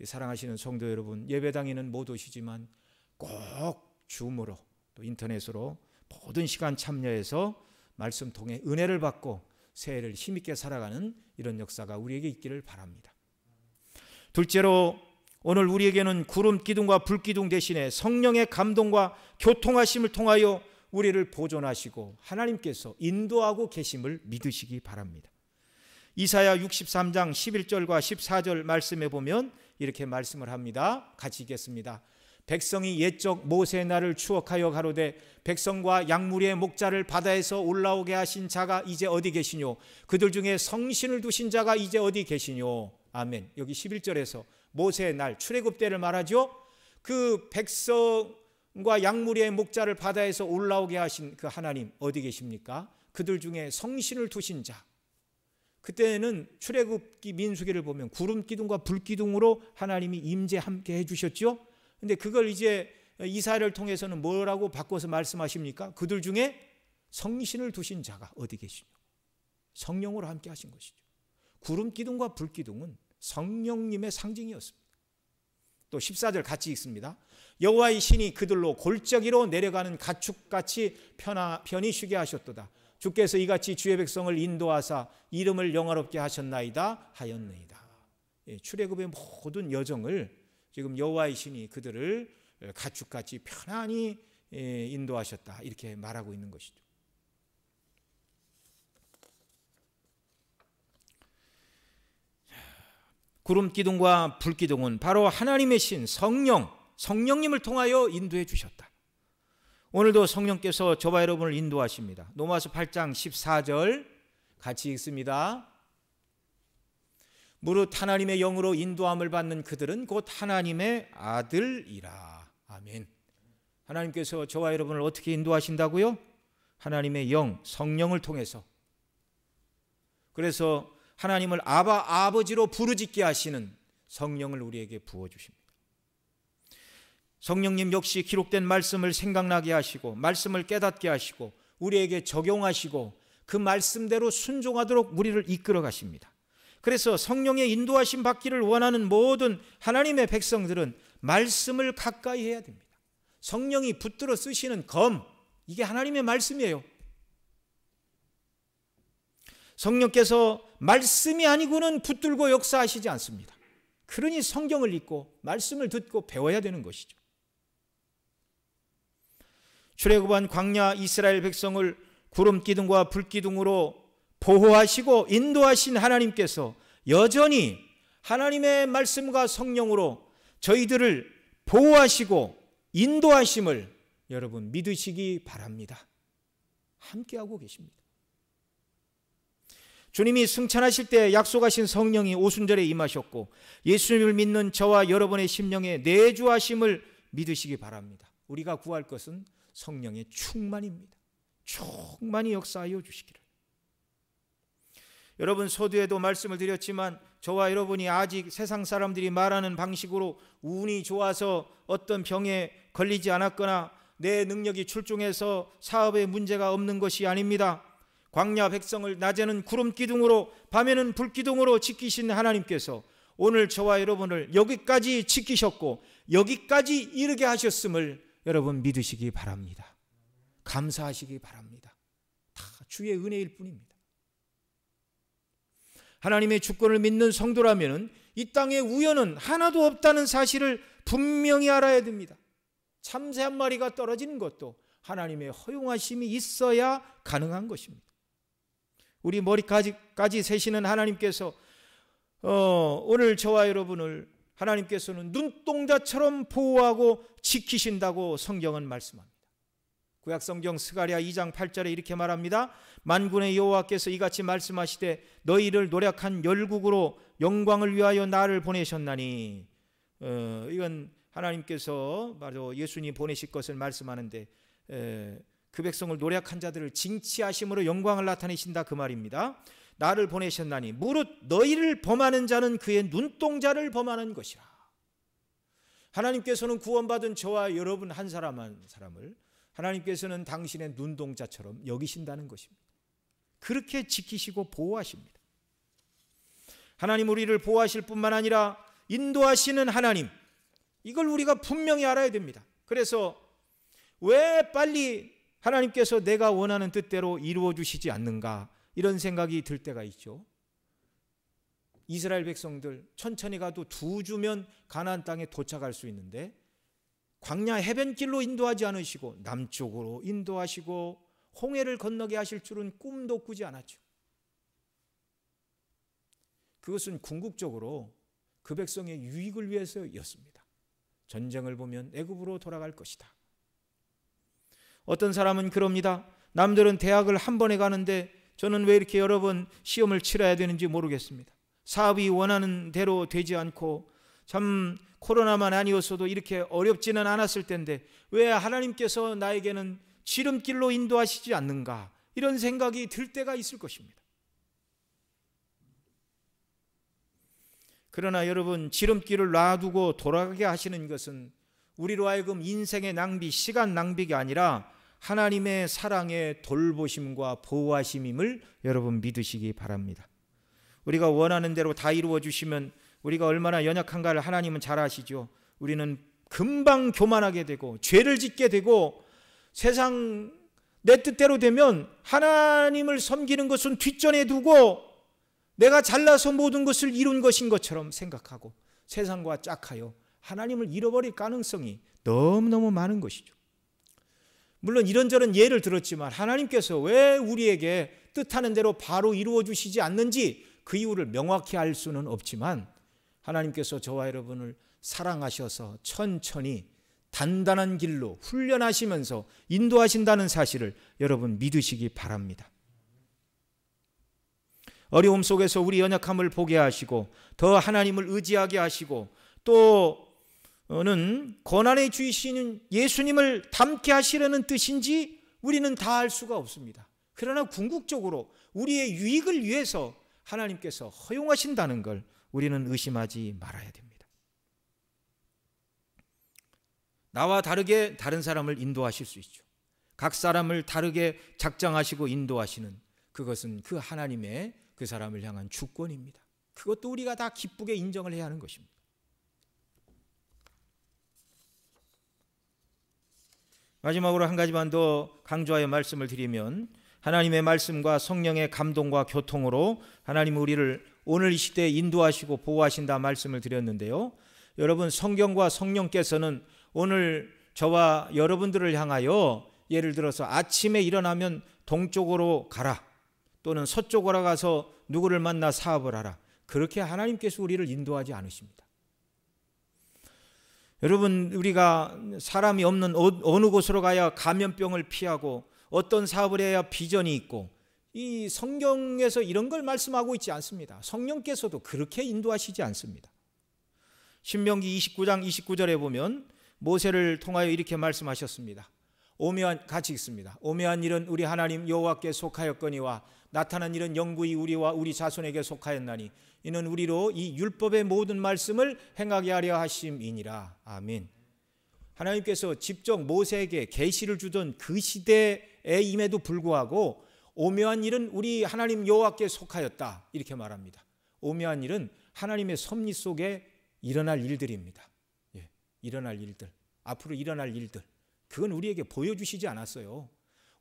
사랑하시는 성도 여러분, 예배당에는 못 오시지만 꼭 줌으로 또 인터넷으로 모든 시간 참여해서 말씀 통해 은혜를 받고 새해를 힘있게 살아가는 이런 역사가 우리에게 있기를 바랍니다. 둘째로, 오늘 우리에게는 구름 기둥과 불 기둥 대신에 성령의 감동과 교통하심을 통하여 우리를 보존하시고 하나님께서 인도하고 계심을 믿으시기 바랍니다. 이사야 63장 11절과 14절 말씀에 보면 이렇게 말씀을 합니다. 같이 읽겠습니다. 백성이 옛적 모세의 날을 추억하여 가로되 백성과 약무리의 목자를 바다에서 올라오게 하신 자가 이제 어디 계시뇨? 그들 중에 성신을 두신 자가 이제 어디 계시뇨? 아멘. 여기 11절에서 모세의 날, 출애굽 때를 말하죠. 그 백성과 약무리의 목자를 바다에서 올라오게 하신 그 하나님 어디 계십니까? 그들 중에 성신을 두신 자. 그때는 출애굽기 민수기를 보면 구름 기둥과 불 기둥으로 하나님이 임재 함께 해주셨죠. 근데 그걸 이제 이사야를 통해서는 뭐라고 바꿔서 말씀하십니까? 그들 중에 성신을 두신 자가 어디 계시뇨? 성령으로 함께 하신 것이죠. 구름 기둥과 불 기둥은 성령님의 상징이었습니다. 또 14절 같이 읽습니다. 여호와의 신이 그들로 골짜기로 내려가는 가축같이 편히 쉬게 하셨도다. 주께서 이같이 주의 백성을 인도하사 이름을 영화롭게 하셨나이다 하였느이다. 출애굽의 모든 여정을 지금 여호와의 신이 그들을 가축같이 편안히 인도하셨다, 이렇게 말하고 있는 것이죠. 구름 기둥과 불 기둥은 바로 하나님의 신 성령님을 통하여 인도해 주셨다. 오늘도 성령께서 저와 여러분을 인도하십니다. 로마서 8장 14절 같이 읽습니다. 무릇 하나님의 영으로 인도함을 받는 그들은 곧 하나님의 아들이라. 아멘. 하나님께서 저와 여러분을 어떻게 인도하신다고요? 하나님의 영, 성령을 통해서. 그래서 하나님을 아버지로 부르짖게 하시는 성령을 우리에게 부어주십니다. 성령님 역시 기록된 말씀을 생각나게 하시고 말씀을 깨닫게 하시고 우리에게 적용하시고 그 말씀대로 순종하도록 우리를 이끌어 가십니다. 그래서 성령의 인도하심 받기를 원하는 모든 하나님의 백성들은 말씀을 가까이 해야 됩니다. 성령이 붙들어 쓰시는 검, 이게 하나님의 말씀이에요. 성령께서 말씀이 아니고는 붙들고 역사하시지 않습니다. 그러니 성경을 읽고 말씀을 듣고 배워야 되는 것이죠. 출애굽한 광야 이스라엘 백성을 구름 기둥과 불 기둥으로 보호하시고 인도하신 하나님께서 여전히 하나님의 말씀과 성령으로 저희들을 보호하시고 인도하심을 여러분 믿으시기 바랍니다. 함께하고 계십니다. 주님이 승천하실 때 약속하신 성령이 오순절에 임하셨고 예수님을 믿는 저와 여러분의 심령에 내주하심을 믿으시기 바랍니다. 우리가 구할 것은 성령의 충만입니다. 충만히 역사하여 주시기를. 여러분, 서두에도 말씀을 드렸지만 저와 여러분이 아직 세상 사람들이 말하는 방식으로 운이 좋아서 어떤 병에 걸리지 않았거나 내 능력이 출중해서 사업에 문제가 없는 것이 아닙니다. 광야 백성을 낮에는 구름 기둥으로 밤에는 불 기둥으로 지키신 하나님께서 오늘 저와 여러분을 여기까지 지키셨고 여기까지 이르게 하셨음을 여러분 믿으시기 바랍니다. 감사하시기 바랍니다. 다 주의 은혜일 뿐입니다. 하나님의 주권을 믿는 성도라면 이 땅에 우연은 하나도 없다는 사실을 분명히 알아야 됩니다. 참새 한 마리가 떨어지는 것도 하나님의 허용하심이 있어야 가능한 것입니다. 우리 머리까지 세시는 하나님께서 오늘 저와 여러분을 하나님께서는 눈동자처럼 보호하고 지키신다고 성경은 말씀합니다. 구약성경 스가랴 2장 8절에 이렇게 말합니다. 만군의 여호와께서 이같이 말씀하시되 너희를 노력한 열국으로 영광을 위하여 나를 보내셨나니, 이건 하나님께서 바로 예수님 보내실 것을 말씀하는데 그 백성을 노력한 자들을 징치하심으로 영광을 나타내신다, 그 말입니다. 나를 보내셨나니 무릇 너희를 범하는 자는 그의 눈동자를 범하는 것이라. 하나님께서는 구원받은 저와 여러분 한 사람 한 사람을 하나님께서는 당신의 눈동자처럼 여기신다는 것입니다. 그렇게 지키시고 보호하십니다. 하나님 우리를 보호하실 뿐만 아니라 인도하시는 하나님, 이걸 우리가 분명히 알아야 됩니다. 그래서 왜 빨리 하나님께서 내가 원하는 뜻대로 이루어 주시지 않는가, 이런 생각이 들 때가 있죠. 이스라엘 백성들 천천히 가도 2주면 가나안 땅에 도착할 수 있는데 광야 해변길로 인도하지 않으시고 남쪽으로 인도하시고 홍해를 건너게 하실 줄은 꿈도 꾸지 않았죠. 그것은 궁극적으로 그 백성의 유익을 위해서였습니다. 전쟁을 보면 애굽으로 돌아갈 것이다. 어떤 사람은 그럽니다. 남들은 대학을 한 번에 가는데 저는 왜 이렇게 여러 번 시험을 치러야 되는지 모르겠습니다. 사업이 원하는 대로 되지 않고 참 코로나만 아니었어도 이렇게 어렵지는 않았을 텐데 왜 하나님께서 나에게는 지름길로 인도하시지 않는가, 이런 생각이 들 때가 있을 것입니다. 그러나 여러분, 지름길을 놔두고 돌아가게 하시는 것은 우리로 하여금 인생의 낭비, 시간 낭비가 아니라 하나님의 사랑의 돌보심과 보호하심임을 여러분 믿으시기 바랍니다. 우리가 원하는 대로 다 이루어 주시면 우리가 얼마나 연약한가를 하나님은 잘 아시죠. 우리는 금방 교만하게 되고 죄를 짓게 되고 세상 내 뜻대로 되면 하나님을 섬기는 것은 뒷전에 두고 내가 잘나서 모든 것을 이룬 것인 것처럼 생각하고 세상과 짝하여 하나님을 잃어버릴 가능성이 너무너무 많은 것이죠. 물론 이런저런 예를 들었지만 하나님께서 왜 우리에게 뜻하는 대로 바로 이루어 주시지 않는지 그 이유를 명확히 알 수는 없지만 하나님께서 저와 여러분을 사랑하셔서 천천히 단단한 길로 훈련하시면서 인도하신다는 사실을 여러분 믿으시기 바랍니다. 어려움 속에서 우리 연약함을 보게 하시고 더 하나님을 의지하게 하시고 또는 고난의 주이신 예수님을 닮게 하시려는 뜻인지 우리는 다 알 수가 없습니다. 그러나 궁극적으로 우리의 유익을 위해서 하나님께서 허용하신다는 걸 우리는 의심하지 말아야 됩니다. 나와 다르게 다른 사람을 인도하실 수 있죠. 각 사람을 다르게 작정하시고 인도하시는 그것은 그 하나님의 그 사람을 향한 주권입니다. 그것도 우리가 다 기쁘게 인정을 해야 하는 것입니다. 마지막으로 한 가지만 더 강조하여 말씀을 드리면 하나님의 말씀과 성령의 감동과 교통으로 하나님 우리를 오늘 이 시대에 인도하시고 보호하신다 말씀을 드렸는데요. 여러분 성경과 성령께서는 오늘 저와 여러분들을 향하여 예를 들어서 아침에 일어나면 동쪽으로 가라 또는 서쪽으로 가서 누구를 만나 사업을 하라 그렇게 하나님께서 우리를 인도하지 않으십니다. 여러분 우리가 사람이 없는 어느 곳으로 가야 감염병을 피하고 어떤 사업을 해야 비전이 있고 이 성경에서 이런 걸 말씀하고 있지 않습니다. 성령께서도 그렇게 인도하시지 않습니다. 신명기 29장 29절에 보면 모세를 통하여 이렇게 말씀하셨습니다. 오묘한 같이 읽습니다. 오묘한 일은 우리 하나님 여호와께 속하였거니와 나타난 일은 영구히 우리와 우리 자손에게 속하였나니 이는 우리로 이 율법의 모든 말씀을 행하게 하려 하심이니라. 아멘. 하나님께서 직접 모세에게 계시를 주던 그 시대에임에도 불구하고 오묘한 일은 우리 하나님 여호와께 속하였다 이렇게 말합니다. 오묘한 일은 하나님의 섭리 속에 일어날 일들입니다. 일어날 일들, 앞으로 일어날 일들 그건 우리에게 보여주시지 않았어요.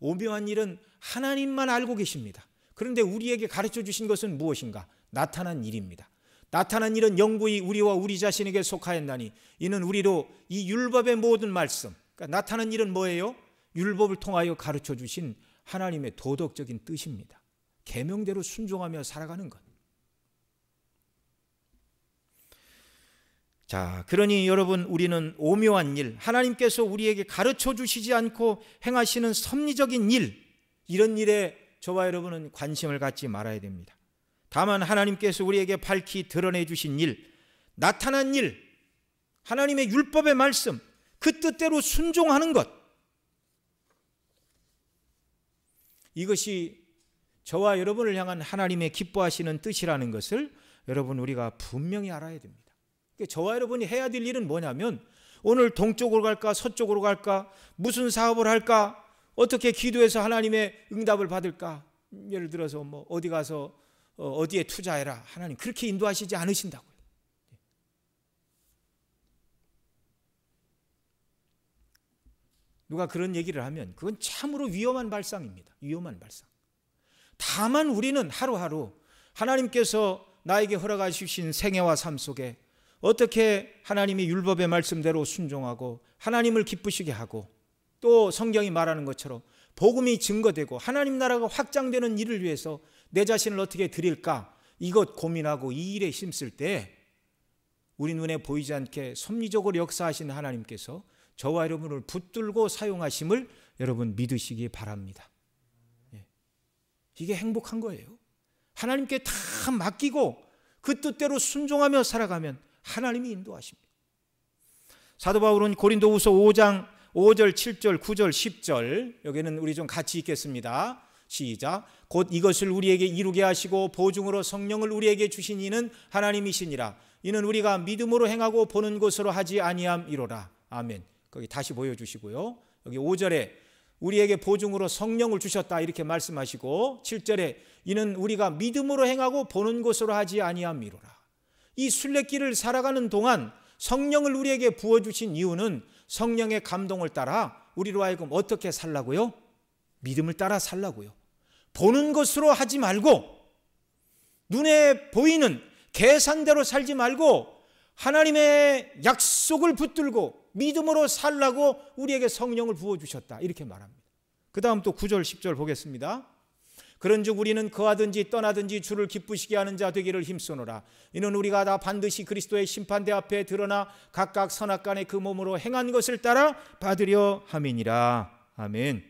오묘한 일은 하나님만 알고 계십니다. 그런데 우리에게 가르쳐 주신 것은 무엇인가? 나타난 일입니다. 나타난 일은 영구히 우리와 우리 자신에게 속하였나니 이는 우리로 이 율법의 모든 말씀 그러니까 나타난 일은 뭐예요? 율법을 통하여 가르쳐 주신 하나님의 도덕적인 뜻입니다. 계명대로 순종하며 살아가는 것. 자, 그러니 여러분 우리는 오묘한 일, 하나님께서 우리에게 가르쳐 주시지 않고 행하시는 섭리적인 일, 이런 일에 저와 여러분은 관심을 갖지 말아야 됩니다. 다만 하나님께서 우리에게 밝히 드러내 주신 일, 나타난 일, 하나님의 율법의 말씀, 그 뜻대로 순종하는 것, 이것이 저와 여러분을 향한 하나님의 기뻐하시는 뜻이라는 것을 여러분 우리가 분명히 알아야 됩니다. 저와 여러분이 해야 될 일은 뭐냐면 오늘 동쪽으로 갈까 서쪽으로 갈까 무슨 사업을 할까 어떻게 기도해서 하나님의 응답을 받을까 예를 들어서 뭐 어디 가서 어디에 투자해라 하나님 그렇게 인도하시지 않으신다고요. 누가 그런 얘기를 하면 그건 참으로 위험한 발상입니다. 위험한 발상. 다만 우리는 하루하루 하나님께서 나에게 허락해 주신 생애와 삶 속에 어떻게 하나님의 율법의 말씀대로 순종하고 하나님을 기쁘시게 하고 또 성경이 말하는 것처럼 복음이 증거되고 하나님 나라가 확장되는 일을 위해서 내 자신을 어떻게 드릴까 이것 고민하고 이 일에 힘쓸 때 우리 눈에 보이지 않게 섭리적으로 역사하시는 하나님께서 저와 여러분을 붙들고 사용하심을 여러분 믿으시기 바랍니다. 이게 행복한 거예요. 하나님께 다 맡기고 그 뜻대로 순종하며 살아가면 하나님이 인도하십니다. 사도 바울은 고린도후서 5장 5절 7절 9절 10절 여기는 우리 좀 같이 읽겠습니다. 시작. 곧 이것을 우리에게 이루게 하시고 보증으로 성령을 우리에게 주신 이는 하나님이시니라. 이는 우리가 믿음으로 행하고 보는 것으로 하지 아니함이로라. 아멘. 거기 다시 보여주시고요. 여기 5절에 우리에게 보증으로 성령을 주셨다 이렇게 말씀하시고 7절에 이는 우리가 믿음으로 행하고 보는 것으로 하지 아니함이로라. 이 순례길을 살아가는 동안 성령을 우리에게 부어주신 이유는 성령의 감동을 따라 우리로 하여금 어떻게 살라고요? 믿음을 따라 살라고요. 보는 것으로 하지 말고 눈에 보이는 계산대로 살지 말고 하나님의 약속을 붙들고 믿음으로 살라고 우리에게 성령을 부어주셨다 이렇게 말합니다. 그 다음 또 9절 10절 보겠습니다. 그런즉 우리는 거하든지 떠나든지 주를 기쁘시게 하는 자 되기를 힘쓰노라. 이는 우리가 다 반드시 그리스도의 심판대 앞에 드러나 각각 선악간에 그 몸으로 행한 것을 따라 받으려 함이니라. 아멘.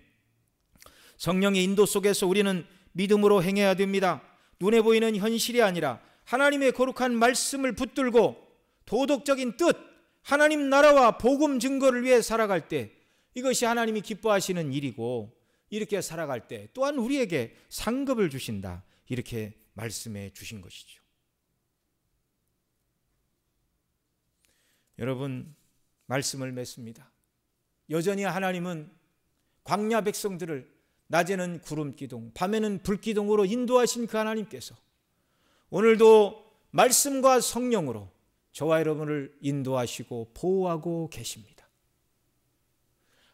성령의 인도 속에서 우리는 믿음으로 행해야 됩니다. 눈에 보이는 현실이 아니라 하나님의 거룩한 말씀을 붙들고 도덕적인 뜻, 하나님 나라와 복음 증거를 위해 살아갈 때 이것이 하나님이 기뻐하시는 일이고 이렇게 살아갈 때 또한 우리에게 상급을 주신다 이렇게 말씀해 주신 것이죠. 여러분 말씀을 맺습니다. 여전히 하나님은 광야 백성들을 낮에는 구름 기둥, 밤에는 불 기둥으로 인도하신 그 하나님께서 오늘도 말씀과 성령으로 저와 여러분을 인도하시고 보호하고 계십니다.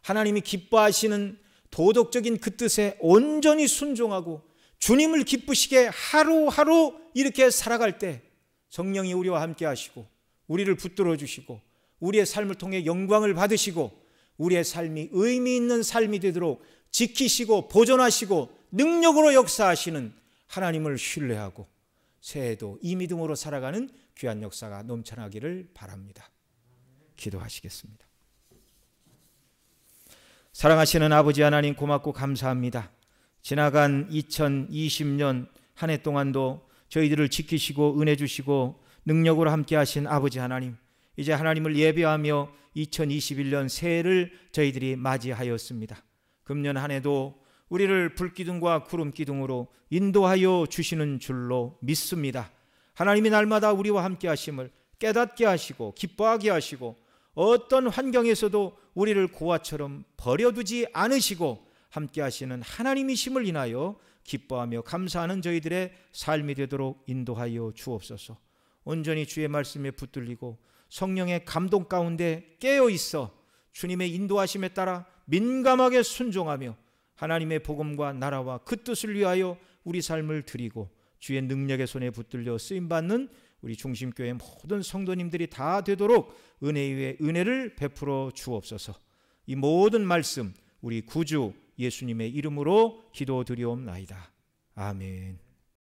하나님이 기뻐하시는 도덕적인 그 뜻에 온전히 순종하고 주님을 기쁘시게 하루하루 이렇게 살아갈 때 성령이 우리와 함께 하시고 우리를 붙들어 주시고 우리의 삶을 통해 영광을 받으시고 우리의 삶이 의미 있는 삶이 되도록 지키시고 보존하시고 능력으로 역사하시는 하나님을 신뢰하고 새해에도 이 믿음으로 살아가는 귀한 역사가 넘쳐나기를 바랍니다. 기도하시겠습니다. 사랑하시는 아버지 하나님 고맙고 감사합니다. 지나간 2020년 한 해 동안도 저희들을 지키시고 은혜 주시고 능력으로 함께 하신 아버지 하나님, 이제 하나님을 예배하며 2021년 새해를 저희들이 맞이하였습니다. 금년 한 해도 우리를 불기둥과 구름기둥으로 인도하여 주시는 줄로 믿습니다. 하나님이 날마다 우리와 함께 하심을 깨닫게 하시고 기뻐하게 하시고 어떤 환경에서도 우리를 고아처럼 버려두지 않으시고 함께 하시는 하나님이심을 인하여 기뻐하며 감사하는 저희들의 삶이 되도록 인도하여 주옵소서. 온전히 주의 말씀에 붙들리고 성령의 감동 가운데 깨어 있어 주님의 인도하심에 따라 민감하게 순종하며 하나님의 복음과 나라와 그 뜻을 위하여 우리 삶을 드리고 주의 능력의 손에 붙들려 쓰임받는 우리 중심교회 모든 성도님들이 다 되도록 은혜 위에 은혜를 베풀어 주옵소서. 이 모든 말씀 우리 구주 예수님의 이름으로 기도드리옵나이다. 아멘.